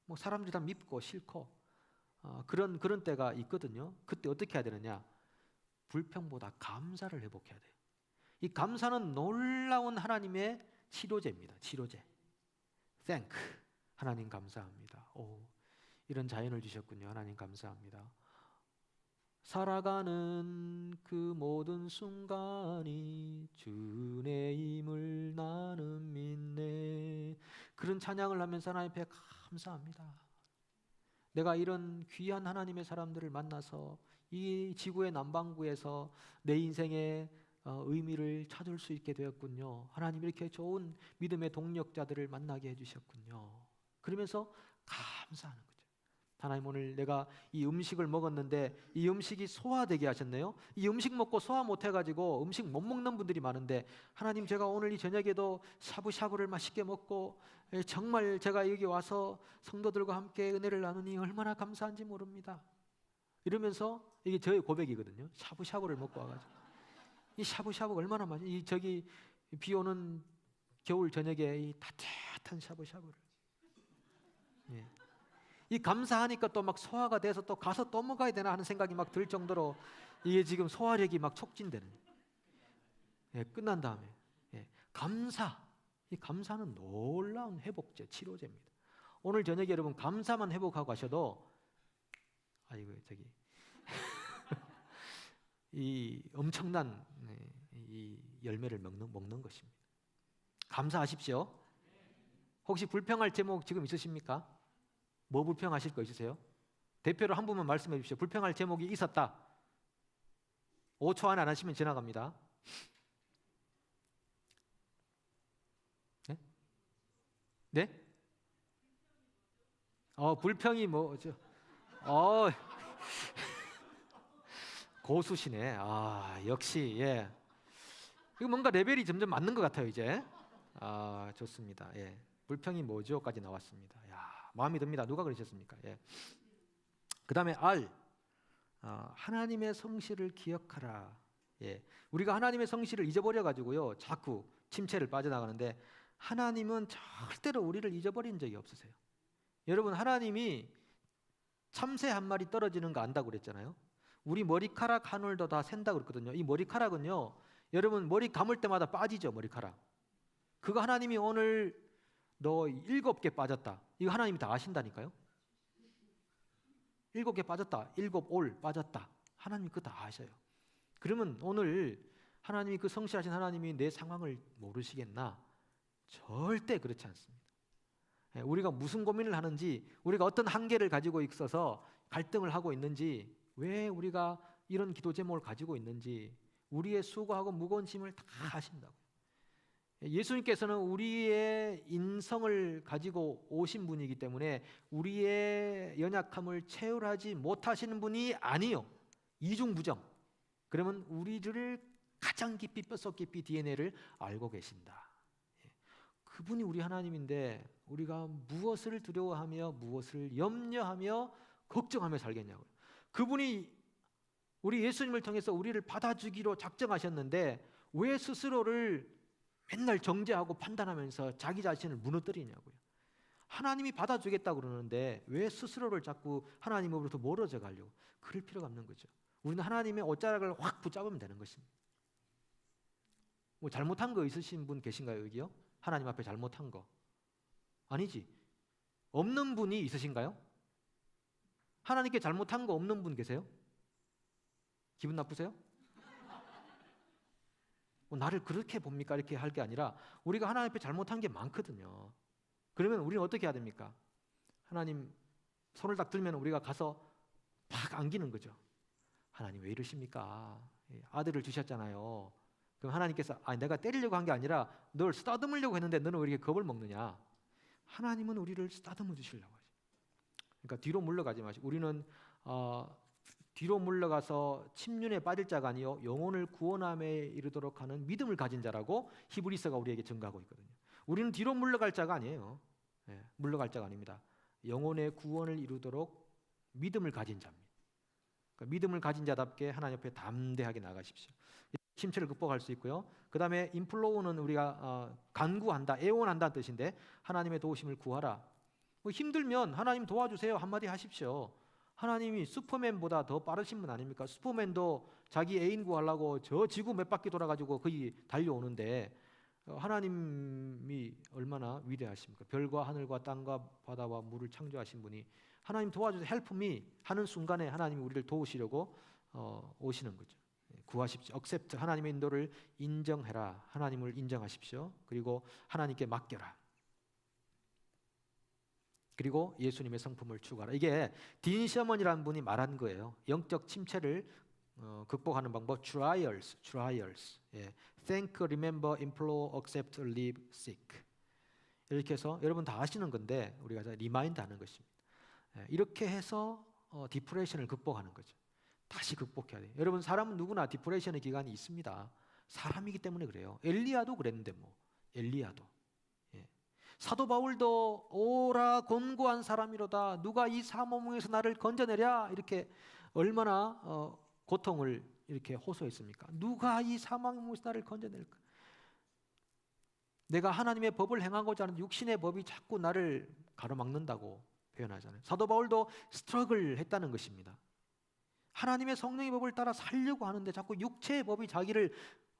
뭐 사람들이 다 밉고 싫고 그런 때가 있거든요. 그때 어떻게 해야 되느냐? 불평보다 감사를 회복해야 돼요. 이 감사는 놀라운 하나님의 치료제입니다. 치료제. Thank, 하나님 감사합니다. 이런 자연을 주셨군요. 하나님 감사합니다. 살아가는 그 모든 순간이 주의 힘을 나는 믿네. 그런 찬양을 하면서 하나님 앞에 감사합니다. 내가 이런 귀한 하나님의 사람들을 만나서 이 지구의 남반구에서 내 인생의 의미를 찾을 수 있게 되었군요. 하나님 이렇게 좋은 믿음의 동력자들을 만나게 해주셨군요. 그러면서 감사하는 거예요. 하나님, 오늘 내가 이 음식을 먹었는데 이 음식이 소화되게 하셨네요. 이 음식 먹고 소화 못 해가지고 음식 못 먹는 분들이 많은데, 하나님 제가 오늘 이 저녁에도 샤브샤브를 맛있게 먹고 정말 제가 여기 와서 성도들과 함께 은혜를 나누니 얼마나 감사한지 모릅니다. 이러면서, 이게 저의 고백이거든요. 샤브샤브를 먹고 와가지고 이 샤브샤브가 얼마나 맛있. 이 저기 비 오는 겨울 저녁에 이 따뜻한 샤브샤브를. 예. 이 감사하니까 또 막 소화가 돼서 또 가서 또 먹어야 되나 하는 생각이 막 들 정도로 이게 지금 소화력이 막 촉진되는. 끝난 다음에 감사. 이 감사는 놀라운 회복제, 치료제입니다. 오늘 저녁에 여러분 감사만 회복하고 가셔도 이 엄청난 이 열매를 먹는 것입니다. 감사하십시오. 혹시 불평할 제목 지금 있으십니까? 뭐 불평하실 거 있으세요? 대표로 한 분만 말씀해 주십시오. 불평할 제목이 있었다. 5초 안에 안 하시면 지나갑니다. 네? 불평이 뭐죠? 고수시네. 역시 이거 뭔가 레벨이 점점 맞는 것 같아요 이제. 좋습니다. 불평이 뭐죠?까지 나왔습니다. 마음이 듭니다. 누가 그러셨습니까? 그 다음에 R, 하나님의 성실을 기억하라. 우리가 하나님의 성실을 잊어버려 가지고요 자꾸 침체를 빠져나가는데, 하나님은 절대로 우리를 잊어버린 적이 없으세요. 여러분, 하나님이 참새 한 마리 떨어지는 거 안다고 그랬잖아요. 우리 머리카락 한 올도 다 샌다고 그랬거든요. 이 머리카락은요, 여러분 머리 감을 때마다 빠지죠. 머리카락. 그거 하나님이 오늘 너 7개 빠졌다, 이거 하나님이 다 아신다니까요. 7개 빠졌다, 7올 빠졌다, 하나님이 그거 다 아셔요. 그러면 오늘 하나님이, 그 성실하신 하나님이 내 상황을 모르시겠나? 절대 그렇지 않습니다. 우리가 무슨 고민을 하는지, 우리가 어떤 한계를 가지고 있어서 갈등을 하고 있는지, 왜 우리가 이런 기도 제목을 가지고 있는지, 우리의 수고하고 무거운 짐을 다 아신다고요. 예수님께서는 우리의 인성을 가지고 오신 분이기 때문에 우리의 연약함을 체휼하지 못하시는 분이 아니요. 이중부정. 그러면 우리를 가장 깊이 뼛속 깊이 DNA를 알고 계신다. 그분이 우리 하나님인데 우리가 무엇을 두려워하며 무엇을 염려하며 걱정하며 살겠냐고요. 그분이 우리 예수님을 통해서 우리를 받아주기로 작정하셨는데 왜 스스로를 맨날 정죄하고 판단하면서 자기 자신을 무너뜨리냐고요. 하나님이 받아주겠다고 그러는데 왜 스스로를 자꾸 하나님으로부터 멀어져 가려고. 그럴 필요가 없는 거죠. 우리는 하나님의 옷자락을 확 붙잡으면 되는 것입니다. 뭐 잘못한 거 있으신 분 계신가요, 여기요? 하나님 앞에 잘못한 거 아니지? 없는 분이 있으신가요? 하나님께 잘못한 거 없는 분 계세요? 기분 나쁘세요? 나를 그렇게 봅니까? 이렇게 할 게 아니라 우리가 하나님 앞에 잘못한 게 많거든요. 그러면 우리는 어떻게 해야 됩니까? 하나님 손을 딱 들면 우리가 가서 팍 안기는 거죠. 하나님 왜 이러십니까? 아들을 주셨잖아요. 그럼 하나님께서 내가 때리려고 한 게 아니라 널 쓰다듬으려고 했는데 너는 왜 이렇게 겁을 먹느냐? 하나님은 우리를 쓰다듬어 주시려고 하죠. 그러니까 뒤로 물러가지 마시고 우리는 뒤로 물러가서 침륜에 빠질 자가 아니요 영혼을 구원함에 이르도록 하는 믿음을 가진 자라고 히브리서가 우리에게 증거하고 있거든요. 우리는 뒤로 물러갈 자가 아니에요. 물러갈 자가 아닙니다. 영혼의 구원을 이루도록 믿음을 가진 자입니다. 그러니까 믿음을 가진 자답게 하나님 앞에 담대하게 나가십시오. 침체를 극복할 수 있고요. 그 다음에 인플로우는 우리가 간구한다, 애원한다는 뜻인데 하나님의 도우심을 구하라. 힘들면 하나님 도와주세요 한마디 하십시오. 하나님이 슈퍼맨보다 더 빠르신 분 아닙니까? 슈퍼맨도 자기 애인 구하려고 저 지구 몇 바퀴 돌아가지고 거기 달려오는데 하나님이 얼마나 위대하십니까? 별과 하늘과 땅과 바다와 물을 창조하신 분이 하나님 도와주세요 help me 하는 순간에 하나님이 우리를 도우시려고 오시는 거죠. 구하십시오. accept 하나님의 인도를 인정해라. 하나님을 인정하십시오. 그리고 하나님께 맡겨라. 그리고 예수님의 성품을 추구하라. 이게 딘 셔먼이라는 분이 말한 거예요. 영적 침체를 극복하는 방법 trials. Think, remember, implore, accept, live, seek. 이렇게 해서 여러분 다 아시는 건데 우리가 리마인드 하는 것입니다. 이렇게 해서 디프레션을 극복하는 거죠. 다시 극복해야 돼요. 여러분 사람은 누구나 디프레션의 기간이 있습니다. 사람이기 때문에 그래요. 엘리야도 그랬는데 엘리야도. 사도 바울도 오라 곤고한 사람이로다 누가 이 사모문에서 나를 건져내랴 이렇게 얼마나 고통을 이렇게 호소했습니까? 누가 이 사모문에서 나를 건져낼까? 내가 하나님의 법을 행하고자 하는 육신의 법이 자꾸 나를 가로막는다고 표현하잖아요. 사도 바울도 스트러글 했다는 것입니다. 하나님의 성령의 법을 따라 살려고 하는데 자꾸 육체의 법이 자기를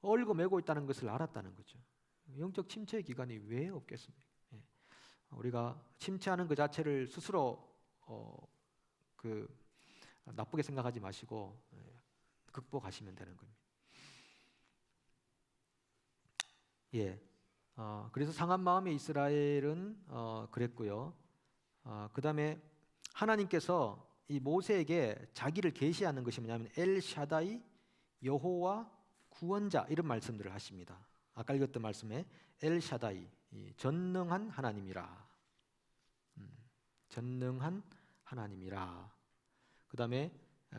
얽어매고 있다는 것을 알았다는 거죠. 영적 침체의 기간이 왜 없겠습니까? 우리가 침체하는 그 자체를 스스로 나쁘게 생각하지 마시고 극복하시면 되는 겁니다. 그래서 상한 마음의 이스라엘은 그랬고요. 그 다음에 하나님께서 이 모세에게 자기를 계시하는 것이 뭐냐면 엘샤다이 여호와 구원자 이런 말씀들을 하십니다. 아까 읽었던 말씀에 엘샤다이 전능한 하나님이라. 전능한 하나님이라. 그 다음에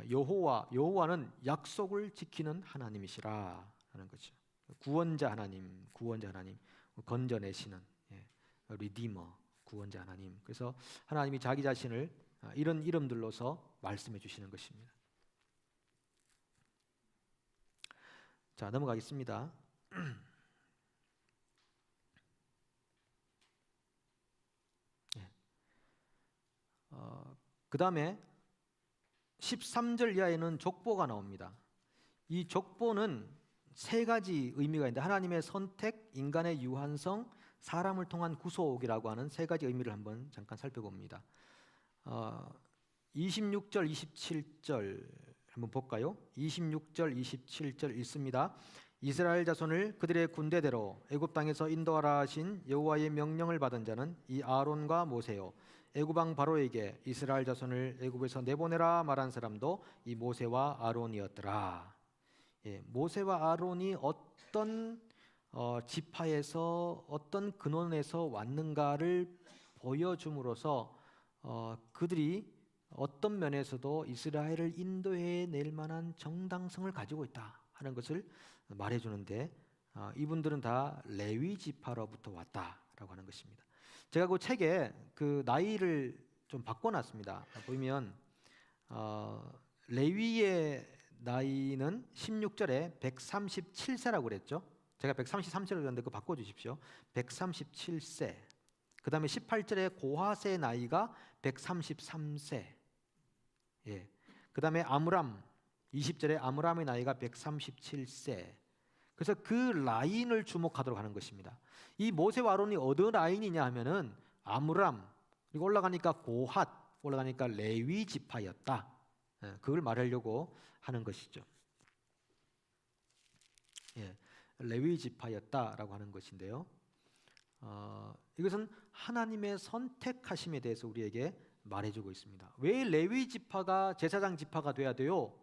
여호와는 약속을 지키는 하나님이시라 하는 거죠. 구원자 하나님, 건져내시는 리디머, 구원자 하나님. 그래서 하나님이 자기 자신을 이런 이름들로서 말씀해 주시는 것입니다. 자, 넘어가겠습니다. 그 다음에 13절 이하에는 족보가 나옵니다. 이 족보는 세 가지 의미가 있는데 하나님의 선택, 인간의 유한성, 사람을 통한 구속이라고 하는 세 가지 의미를 한번 잠깐 살펴봅니다. 26절, 27절 한번 볼까요? 26절, 27절 읽습니다. 이스라엘 자손을 그들의 군대대로 애굽 땅에서 인도하라 하신 여호와의 명령을 받은 자는 이 아론과 모세요. 애굽 왕 바로에게 이스라엘 자손을 애굽에서 내보내라 말한 사람도 이 모세와 아론이었더라. 모세와 아론이 어떤 지파에서 어떤 근원에서 왔는가를 보여줌으로써 그들이 어떤 면에서도 이스라엘을 인도해 낼 만한 정당성을 가지고 있다 하는 것을 말해주는데 이분들은 다 레위 지파로부터 왔다라고 하는 것입니다. 제가 그 책에 그 나이를 좀 바꿔놨습니다. 보면 레위의 나이는 16절에 137세라고 그랬죠. 제가 133세로 그랬는데 그거 바꿔주십시오. 137세. 그 다음에 18절에 고하세의 나이가 133세. 예. 그 다음에 아므람 20절에 아므람의 나이가 137세. 그래서 그 라인을 주목하도록 하는 것입니다. 이 모세와 아론이 어느 라인이냐 하면은 아므람 그리고 올라가니까 고핫 올라가니까 레위 지파였다. 예. 그걸 말하려고 하는 것이죠. 예. 레위 지파였다라고 하는 것인데요. 이것은 하나님의 선택하심에 대해서 우리에게 말해주고 있습니다. 왜 레위 지파가 제사장 지파가 돼야 돼요?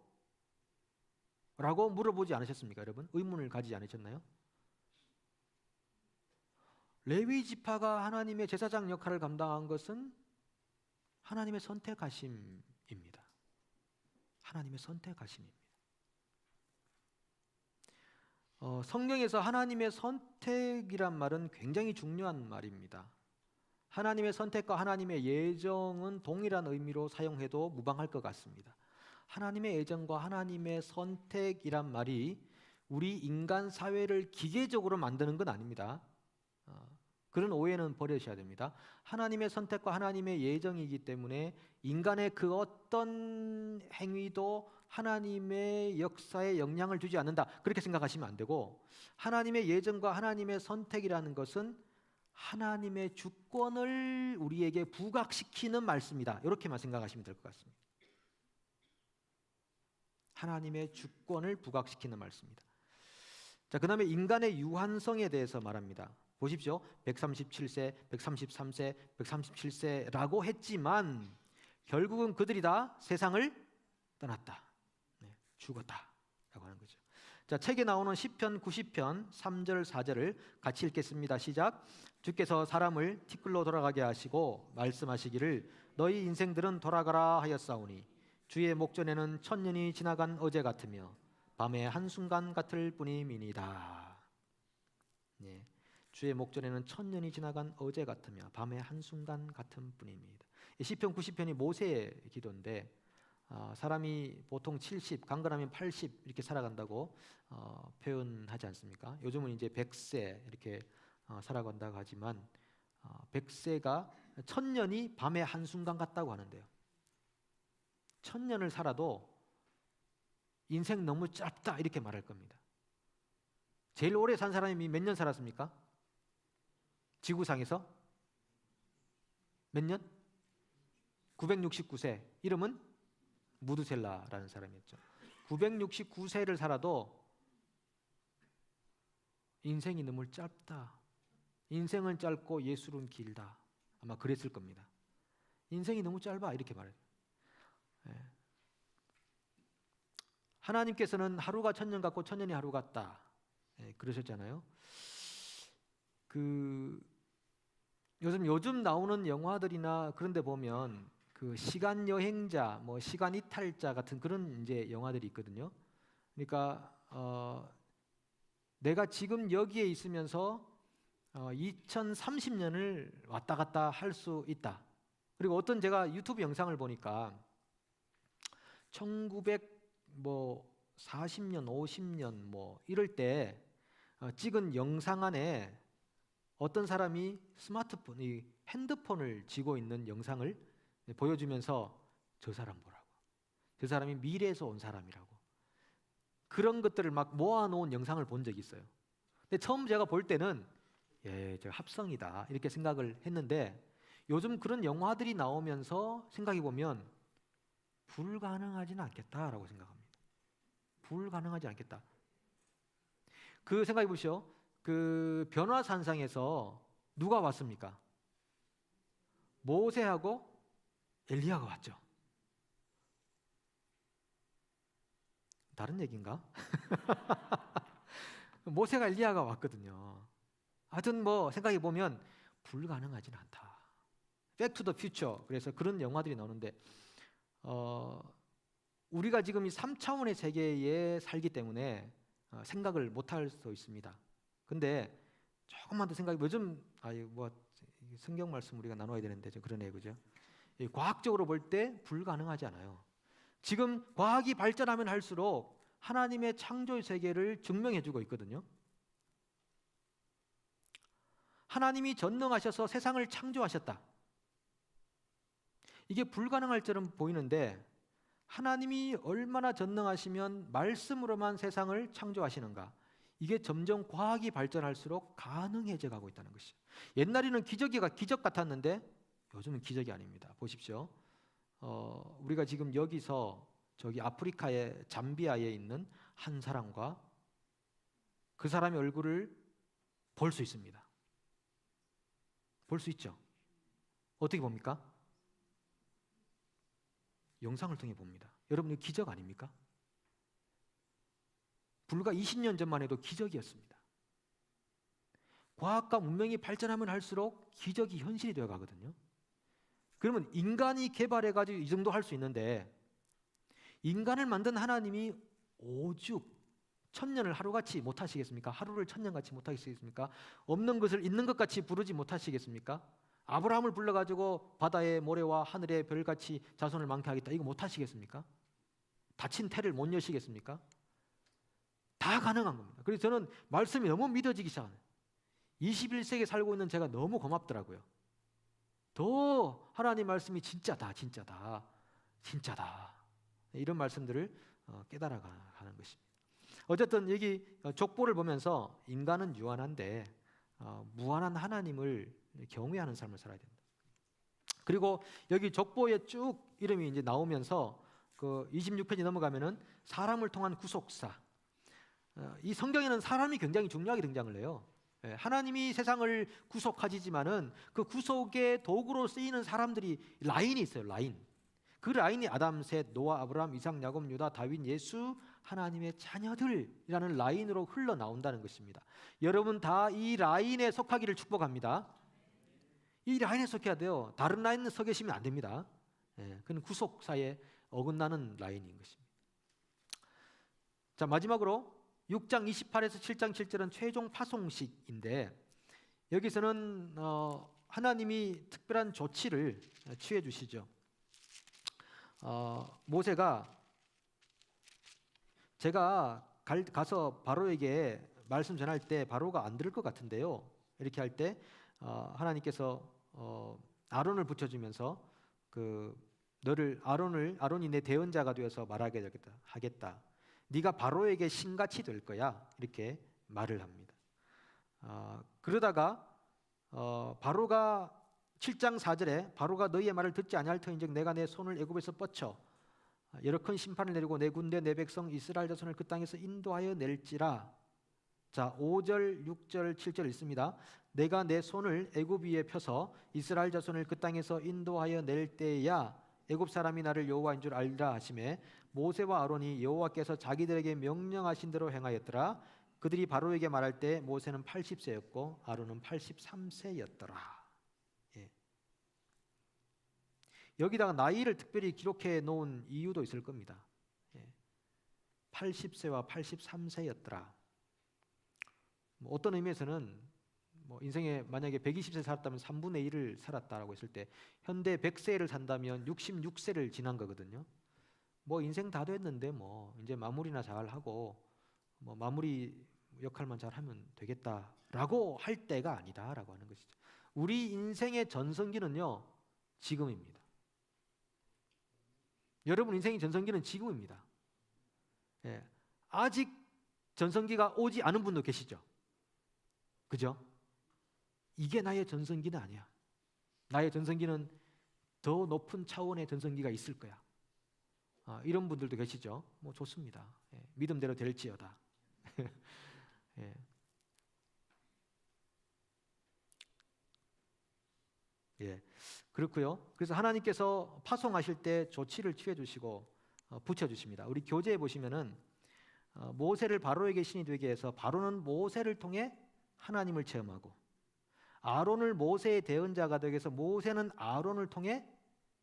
라고 물어보지 않으셨습니까, 여러분? 의문을 가지지 않으셨나요? 레위 지파가 하나님의 제사장 역할을 감당한 것은 하나님의 선택하심입니다. 하나님의 선택하심입니다. 성경에서 하나님의 선택이란 말은 굉장히 중요한 말입니다. 하나님의 선택과 하나님의 예정은 동일한 의미로 사용해도 무방할 것 같습니다. 하나님의 예정과 하나님의 선택이란 말이 우리 인간 사회를 기계적으로 만드는 건 아닙니다. 그런 오해는 버리셔야 됩니다. 하나님의 선택과 하나님의 예정이기 때문에 인간의 그 어떤 행위도 하나님의 역사에 영향을 주지 않는다. 그렇게 생각하시면 안 되고 하나님의 예정과 하나님의 선택이라는 것은 하나님의 주권을 우리에게 부각시키는 말씀이다. 이렇게만 생각하시면 될 것 같습니다. 하나님의 주권을 부각시키는 말씀입니다. 자, 그다음에 인간의 유한성에 대해서 말합니다. 보십시오. 137세, 133세, 137세라고 했지만 결국은 그들이 다 세상을 떠났다. 죽었다라고 하는 거죠. 자, 책에 나오는 시편 90편 3절 4절을 같이 읽겠습니다. 시작. 주께서 사람을 티끌로 돌아가게 하시고 말씀하시기를 너희 인생들은 돌아가라 하였사오니 주의 목전에는 천년이 지나간 어제 같으며 밤의 한순간 같을 뿐임이니이다. 네. 주의 목전에는 천년이 지나간 어제 같으며 밤의 한순간 같은 뿐입니다. 시편 90편이 모세의 기도인데 사람이 보통 70, 강건하면 80 이렇게 살아간다고 표현하지 않습니까? 요즘은 이제 100세 이렇게 살아간다고 하지만 100세가 천년이 밤의 한순간 같다고 하는데요. 천년을 살아도 인생 너무 짧다 이렇게 말할 겁니다. 제일 오래 산 사람이 몇 년 살았습니까? 지구상에서 몇 년? 969세. 이름은 무드셀라라는 사람이었죠. 969세를 살아도 인생이 너무 짧다. 인생은 짧고 예술은 길다. 아마 그랬을 겁니다. 인생이 너무 짧아 이렇게 말해요. 하나님께서는 하루가 천년 같고 천년이 하루 같다. 그러셨잖아요. 요즘 나오는 영화들이나 그런 데 보면 그 시간 여행자, 뭐 시간 이탈자 같은 그런 이제 영화들이 있거든요. 그러니까 내가 지금 여기에 있으면서 2030년을 왔다 갔다 할 수 있다. 그리고 어떤 제가 유튜브 영상을 보니까 1940년, 50년 뭐 이럴 때 찍은 영상 안에 어떤 사람이 스마트폰, 이 핸드폰을 쥐고 있는 영상을 보여주면서 저 사람 보라고. 저 사람이 미래에서 온 사람이라고. 그런 것들을 막 모아놓은 영상을 본 적이 있어요. 근데 처음 제가 볼 때는 저 합성이다 이렇게 생각을 했는데 요즘 그런 영화들이 나오면서 생각해 보면 불가능하지는 않겠다라고 생각합니다. 불가능하지 않겠다. 그 생각해 보시오. 그 변화산상에서 누가 왔습니까? 모세하고 엘리야가 왔죠. 다른 얘기인가? 모세가 엘리야가 왔거든요. 하여튼 뭐 생각해 보면 불가능하진 않다. 백투더 퓨처, 그래서 그런 영화들이 나오는데 우리가 지금 이 3차원의 세계에 살기 때문에 생각을 못할 수 있습니다. 근데 조금만 더 생각해, 요즘 뭐 성경 말씀 우리가 나눠야 되는데 좀 그러네요, 그죠? 과학적으로 볼 때 불가능하지 않아요. 지금 과학이 발전하면 할수록 하나님의 창조 세계를 증명해주고 있거든요. 하나님이 전능하셔서 세상을 창조하셨다. 이게 불가능할 줄은 보이는데 하나님이 얼마나 전능하시면 말씀으로만 세상을 창조하시는가, 이게 점점 과학이 발전할수록 가능해져 가고 있다는 것이죠. 옛날에는 기적 같았는데 요즘은 기적이 아닙니다. 보십시오. 우리가 지금 여기서 저기 아프리카의 잠비아에 있는 한 사람과 그 사람의 얼굴을 볼 수 있습니다. 볼 수 있죠. 어떻게 봅니까? 영상을 통해 봅니다. 여러분, 이거 기적 아닙니까? 불과 20년 전만 해도 기적이었습니다. 과학과 문명이 발전하면 할수록 기적이 현실이 되어 가거든요. 그러면 인간이 개발해가지고 이 정도 할 수 있는데 인간을 만든 하나님이 오죽 천년을 하루같이 못하시겠습니까? 하루를 천년같이 못하시겠습니까? 없는 것을 있는 것 같이 부르지 못하시겠습니까? 아브라함을 불러가지고 바다의 모래와 하늘의 별같이 자손을 많게 하겠다, 이거 못하시겠습니까? 닫힌 태를 못 여시겠습니까? 다 가능한 겁니다. 그래서 저는 말씀이 너무 믿어지기 시작하네요. 21세기에 살고 있는 제가 너무 고맙더라고요. 더 하나님 말씀이 진짜다, 진짜다, 진짜다, 이런 말씀들을 깨달아가는 것입니다. 어쨌든 여기 족보를 보면서 인간은 유한한데 무한한 하나님을 경외하는 삶을 살아야 된다. 그리고 여기 족보에 쭉 이름이 이제 나오면서 그 26편이 넘어가면은 사람을 통한 구속사. 이 성경에는 사람이 굉장히 중요하게 등장을 해요. 하나님이 세상을 구속하시지만은 그 구속의 도구로 쓰이는 사람들이 라인이 있어요. 라인. 그 라인이 아담, 셋, 노아, 아브라함, 이삭, 야곱, 유다, 다윗, 예수, 하나님의 자녀들이라는 라인으로 흘러나온다는 것입니다. 여러분 다 이 라인에 속하기를 축복합니다. 이 라인에 속해야 돼요. 다른 라인에 서 계시면 안 됩니다. 그건 구속사에 어긋나는 라인인 것입니다. 자, 마지막으로 6장 28에서 7장 7절은 최종 파송식인데 여기서는 하나님이 특별한 조치를 취해 주시죠. 모세가 제가 가서 바로에게 말씀 전할 때 바로가 안 들을 것 같은데요, 이렇게 할 때 하나님께서 아론을 붙여주면서 아론이 내 대언자가 되어서 말하게 하겠다. 네가 바로에게 신같이 될 거야, 이렇게 말을 합니다. 그러다가 바로가 7장 4절에 바로가 너희의 말을 듣지 아니할 터인즉 내가 내 손을 애굽에서 뻗쳐 여러 큰 심판을 내리고 내 군대 내 백성 이스라엘 자손을 그 땅에서 인도하여 낼지라. 자, 5절 6절 7절 있습니다. 내가 내 손을 애굽 위에 펴서 이스라엘 자손을 그 땅에서 인도하여 낼 때야 애굽 사람이 나를 여호와인 줄 알리라 하시매 모세와 아론이 여호와께서 자기들에게 명령하신 대로 행하였더라. 그들이 바로에게 말할 때 모세는 80세였고 아론은 83세였더라. 여기다가 나이를 특별히 기록해 놓은 이유도 있을 겁니다. 80세와 83세였더라. 어떤 의미에서는 인생에 만약에 120세 살았다면 3분의 1을 살았다라고 했을 때 현대 100세를 산다면 66세를 지난 거거든요. 인생 다 됐는데 이제 마무리나 잘 하고 마무리 역할만 잘 하면 되겠다라고 할 때가 아니다라고 하는 것이죠. 우리 인생의 전성기는요, 지금입니다. 여러분 인생의 전성기는 지금입니다. 아직 전성기가 오지 않은 분도 계시죠. 그죠? 이게 나의 전성기는 아니야. 나의 전성기는 더 높은 차원의 전성기가 있을 거야. 이런 분들도 계시죠. 좋습니다. 믿음대로 될지어다. 그렇고요. 그래서 하나님께서 파송하실 때 조치를 취해 주시고 붙여 주십니다. 우리 교재에 보시면은 모세를 바로에게 신이 되게 해서 바로는 모세를 통해 하나님을 체험하고, 아론을 모세의 대언자가 되게 해서 모세는 아론을 통해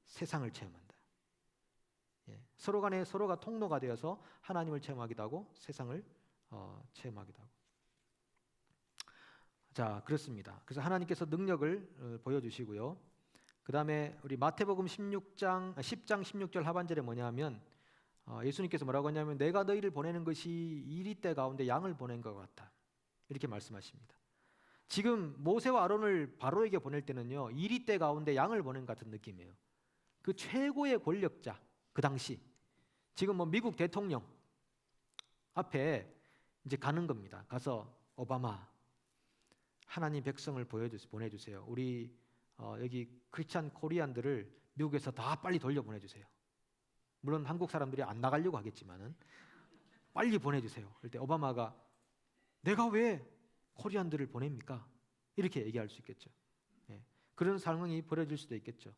세상을 체험한다. 서로 간에 서로가 통로가 되어서 하나님을 체험하기도 하고 세상을 체험하기도 하고. 자, 그렇습니다. 그래서 하나님께서 능력을 보여주시고요. 그 다음에 우리 마태복음 10장 16절 하반절에 뭐냐면 예수님께서 뭐라고 하냐면 내가 너희를 보내는 것이 이리 때 가운데 양을 보낸 것 같다, 이렇게 말씀하십니다. 지금 모세와 아론을 바로에게 보낼 때는요, 이리 때 가운데 양을 보낸 것 같은 느낌이에요. 그 최고의 권력자, 그 당시 지금 뭐 미국 대통령 앞에 이제 가는 겁니다. 가서 오바마, 하나님 백성을 보내주세요. 우리 여기 크리스찬 코리안들을 미국에서 다 빨리 돌려보내주세요. 물론 한국 사람들이 안 나가려고 하겠지만은 빨리 보내주세요. 그럴 때 오바마가 내가 왜 코리안들을 보냅니까? 이렇게 얘기할 수 있겠죠. 그런 상황이 벌어질 수도 있겠죠.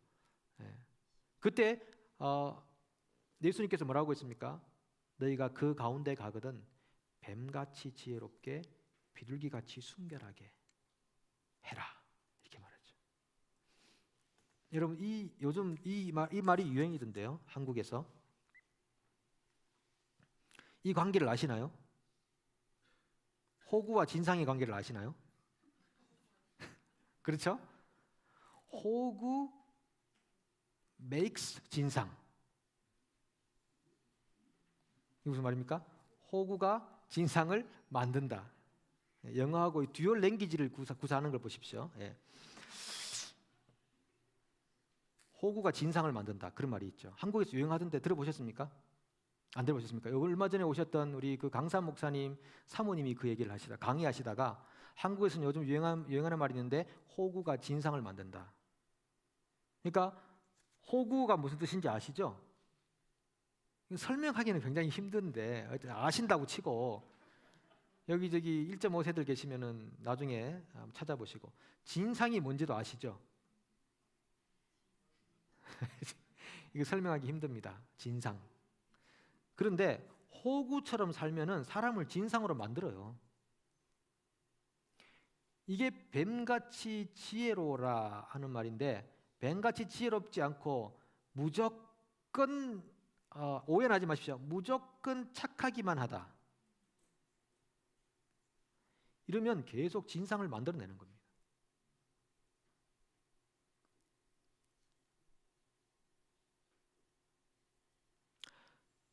그때 예수님께서 뭐라고 했습니까? 너희가 그 가운데 가거든 뱀같이 지혜롭게 비둘기같이 순결하게 해라, 이렇게 말했죠. 여러분, 요즘 이 말이 유행이던데요, 한국에서. 이 관계를 아시나요? 호구와 진상의 관계를 아시나요? 그렇죠? 호구 makes 진상. 이게 무슨 말입니까? 호구가 진상을 만든다. 영어하고 듀얼 랭귀지를 구사하는 걸 보십시오. 호구가 진상을 만든다, 그런 말이 있죠. 한국에서 유행하던데 들어보셨습니까? 안 들어보셨습니까? 얼마 전에 오셨던 우리 그 강산 목사님 사모님이 그 얘기를 강의하시다가 한국에서는 요즘 유행하는 말이 있는데 호구가 진상을 만든다. 그러니까 호구가 무슨 뜻인지 아시죠? 설명하기는 굉장히 힘든데 아신다고 치고 여기저기 1.5세들 계시면은 나중에 찾아보시고 진상이 뭔지도 아시죠? 이거 설명하기 힘듭니다. 진상. 그런데 호구처럼 살면은 사람을 진상으로 만들어요. 이게 뱀같이 지혜로워라 하는 말인데, 뱀같이 지혜롭지 않고 무조건 오해는 하지 마십시오. 무조건 착하기만 하다, 이러면 계속 진상을 만들어내는 겁니다.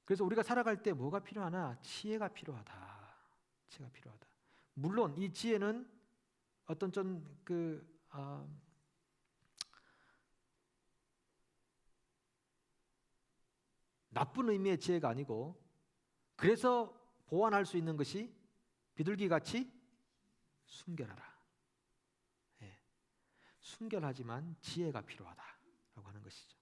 그래서 우리가 살아갈 때 뭐가 필요하나? 지혜가 필요하다. 지혜가 필요하다. 물론 이 지혜는 어떤 나쁜 의미의 지혜가 아니고, 그래서 보완할 수 있는 것이 비둘기같이 순결하라. 순결하지만 지혜가 필요하다라고 하는 것이죠.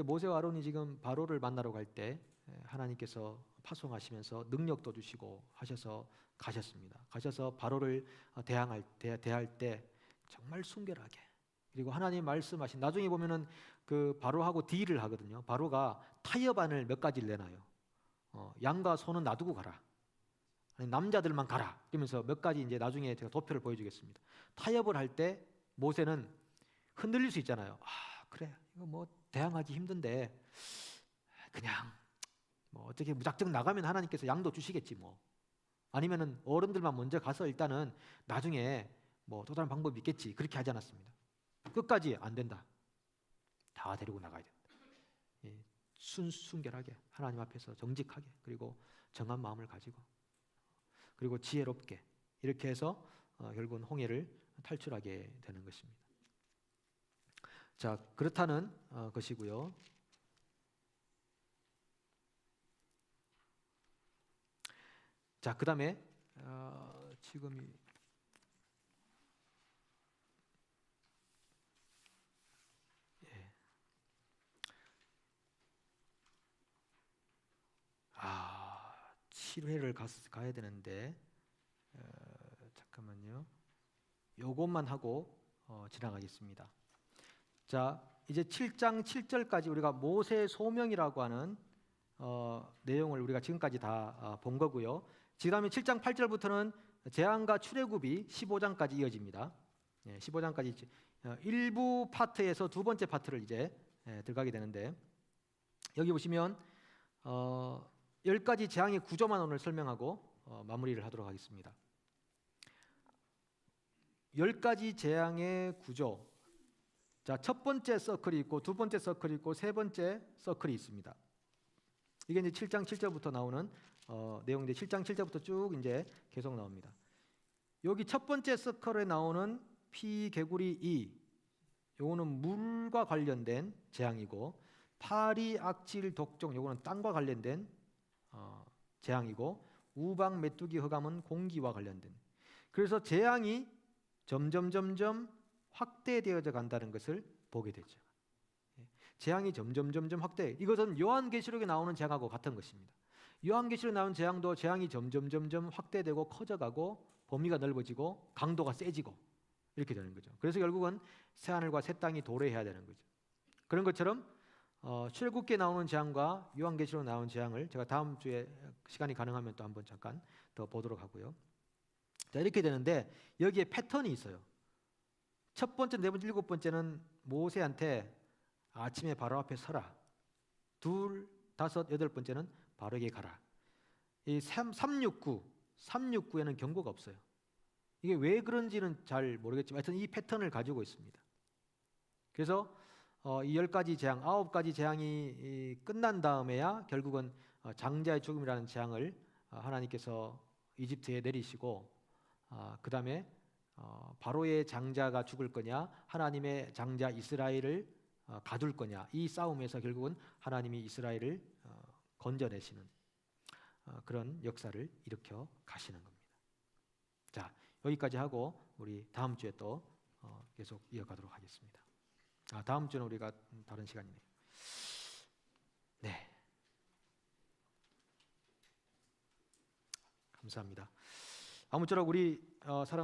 모세와 아론이 지금 바로를 만나러 갈 때 하나님께서 파송하시면서 능력도 주시고 하셔서 가셨습니다. 가셔서 바로를 대할 때 정말 순결하게, 그리고 하나님 말씀하신, 나중에 보면은 그 바로하고 딜을 하거든요. 바로가 타협안을 몇 가지를 내놔요. 양과 소는 놔두고 가라, 아니, 남자들만 가라, 이러면서 몇 가지 이제 나중에 제가 도표를 보여주겠습니다. 타협을 할 때 모세는 흔들릴 수 있잖아요. 그래, 이거 뭐 대항하기 힘든데 그냥 뭐 어떻게 무작정 나가면 하나님께서 양도 주시겠지 뭐, 아니면은 어른들만 먼저 가서 일단은 나중에 뭐 또 다른 방법이 있겠지, 그렇게 하지 않았습니다. 끝까지 안 된다, 다 데리고 나가야 된다. 순결하게 하나님 앞에서 정직하게, 그리고 정한 마음을 가지고, 그리고 지혜롭게, 이렇게 해서 결국은 홍해를 탈출하게 되는 것입니다. 자, 그렇다는 것이고요. 자, 그 다음에 지금 예. 7회를 가야 되는데 잠깐만요. 요것만 하고 지나가겠습니다. 자, 이제 7장 7절까지 우리가 모세 소명이라고 하는 내용을 우리가 지금까지 다 본 거고요. 그다음에 7장 8절부터는 재앙과 출애굽이 15장까지 이어집니다. 15장까지 일부 파트에서 두 번째 파트를 이제 들어가게 되는데, 여기 보시면 10가지 재앙의 구조만 오늘 설명하고 마무리를 하도록 하겠습니다. 10가지 재앙의 구조. 자, 첫 번째 서클이 있고 두 번째 서클이 있고 세 번째 서클이 있습니다. 이게 이제 7장 7절부터 나오는 내용인데, 7장 7절부터 쭉 이제 계속 나옵니다. 여기 첫 번째 서클에 나오는 피, 개구리, 이, 요거는 물과 관련된 재앙이고, 파리, 악질, 독종, 요거는 땅과 관련된 재앙이고, 우박, 메뚜기, 흑암은 공기와 관련된. 그래서 재앙이 점점 확대되어져 간다는 것을 보게 되죠. 재앙이 점점 확대. 이것은 요한계시록에 나오는 재앙하고 같은 것입니다. 요한계시록에 나오는 재앙도 재앙이 점점 확대되고 커져가고 범위가 넓어지고 강도가 세지고 이렇게 되는 거죠. 그래서 결국은 새 하늘과 새 땅이 도래해야 되는 거죠. 그런 것처럼 출애굽기에 나오는 재앙과 요한계시록에 나오는 재앙을 제가 다음 주에 시간이 가능하면 또 한번 잠깐 더 보도록 하고요. 자, 이렇게 되는데 여기에 패턴이 있어요. 첫 번째, 네 번째, 일곱 번째는 모세한테 아침에 바로 앞에 서라. 둘, 다섯, 여덟 번째는 바로에게 가라. 이 369에는 경고가 없어요. 이게 왜 그런지는 잘 모르겠지만 하여튼 이 패턴을 가지고 있습니다. 그래서 이 10가지 재앙, 9가지 재앙이 끝난 다음에야 결국은 장자의 죽음이라는 재앙을 하나님께서 이집트에 내리시고, 그 다음에 바로의 장자가 죽을 거냐, 하나님의 장자 이스라엘을 가둘 거냐, 이 싸움에서 결국은 하나님이 이스라엘을 건져내시는 그런 역사를 일으켜 가시는 겁니다. 자, 여기까지 하고 우리 다음 주에 또 계속 이어가도록 하겠습니다. 다음 주는 우리가 다른 시간이네요. 네, 감사합니다. 아무쪼록 우리 사랑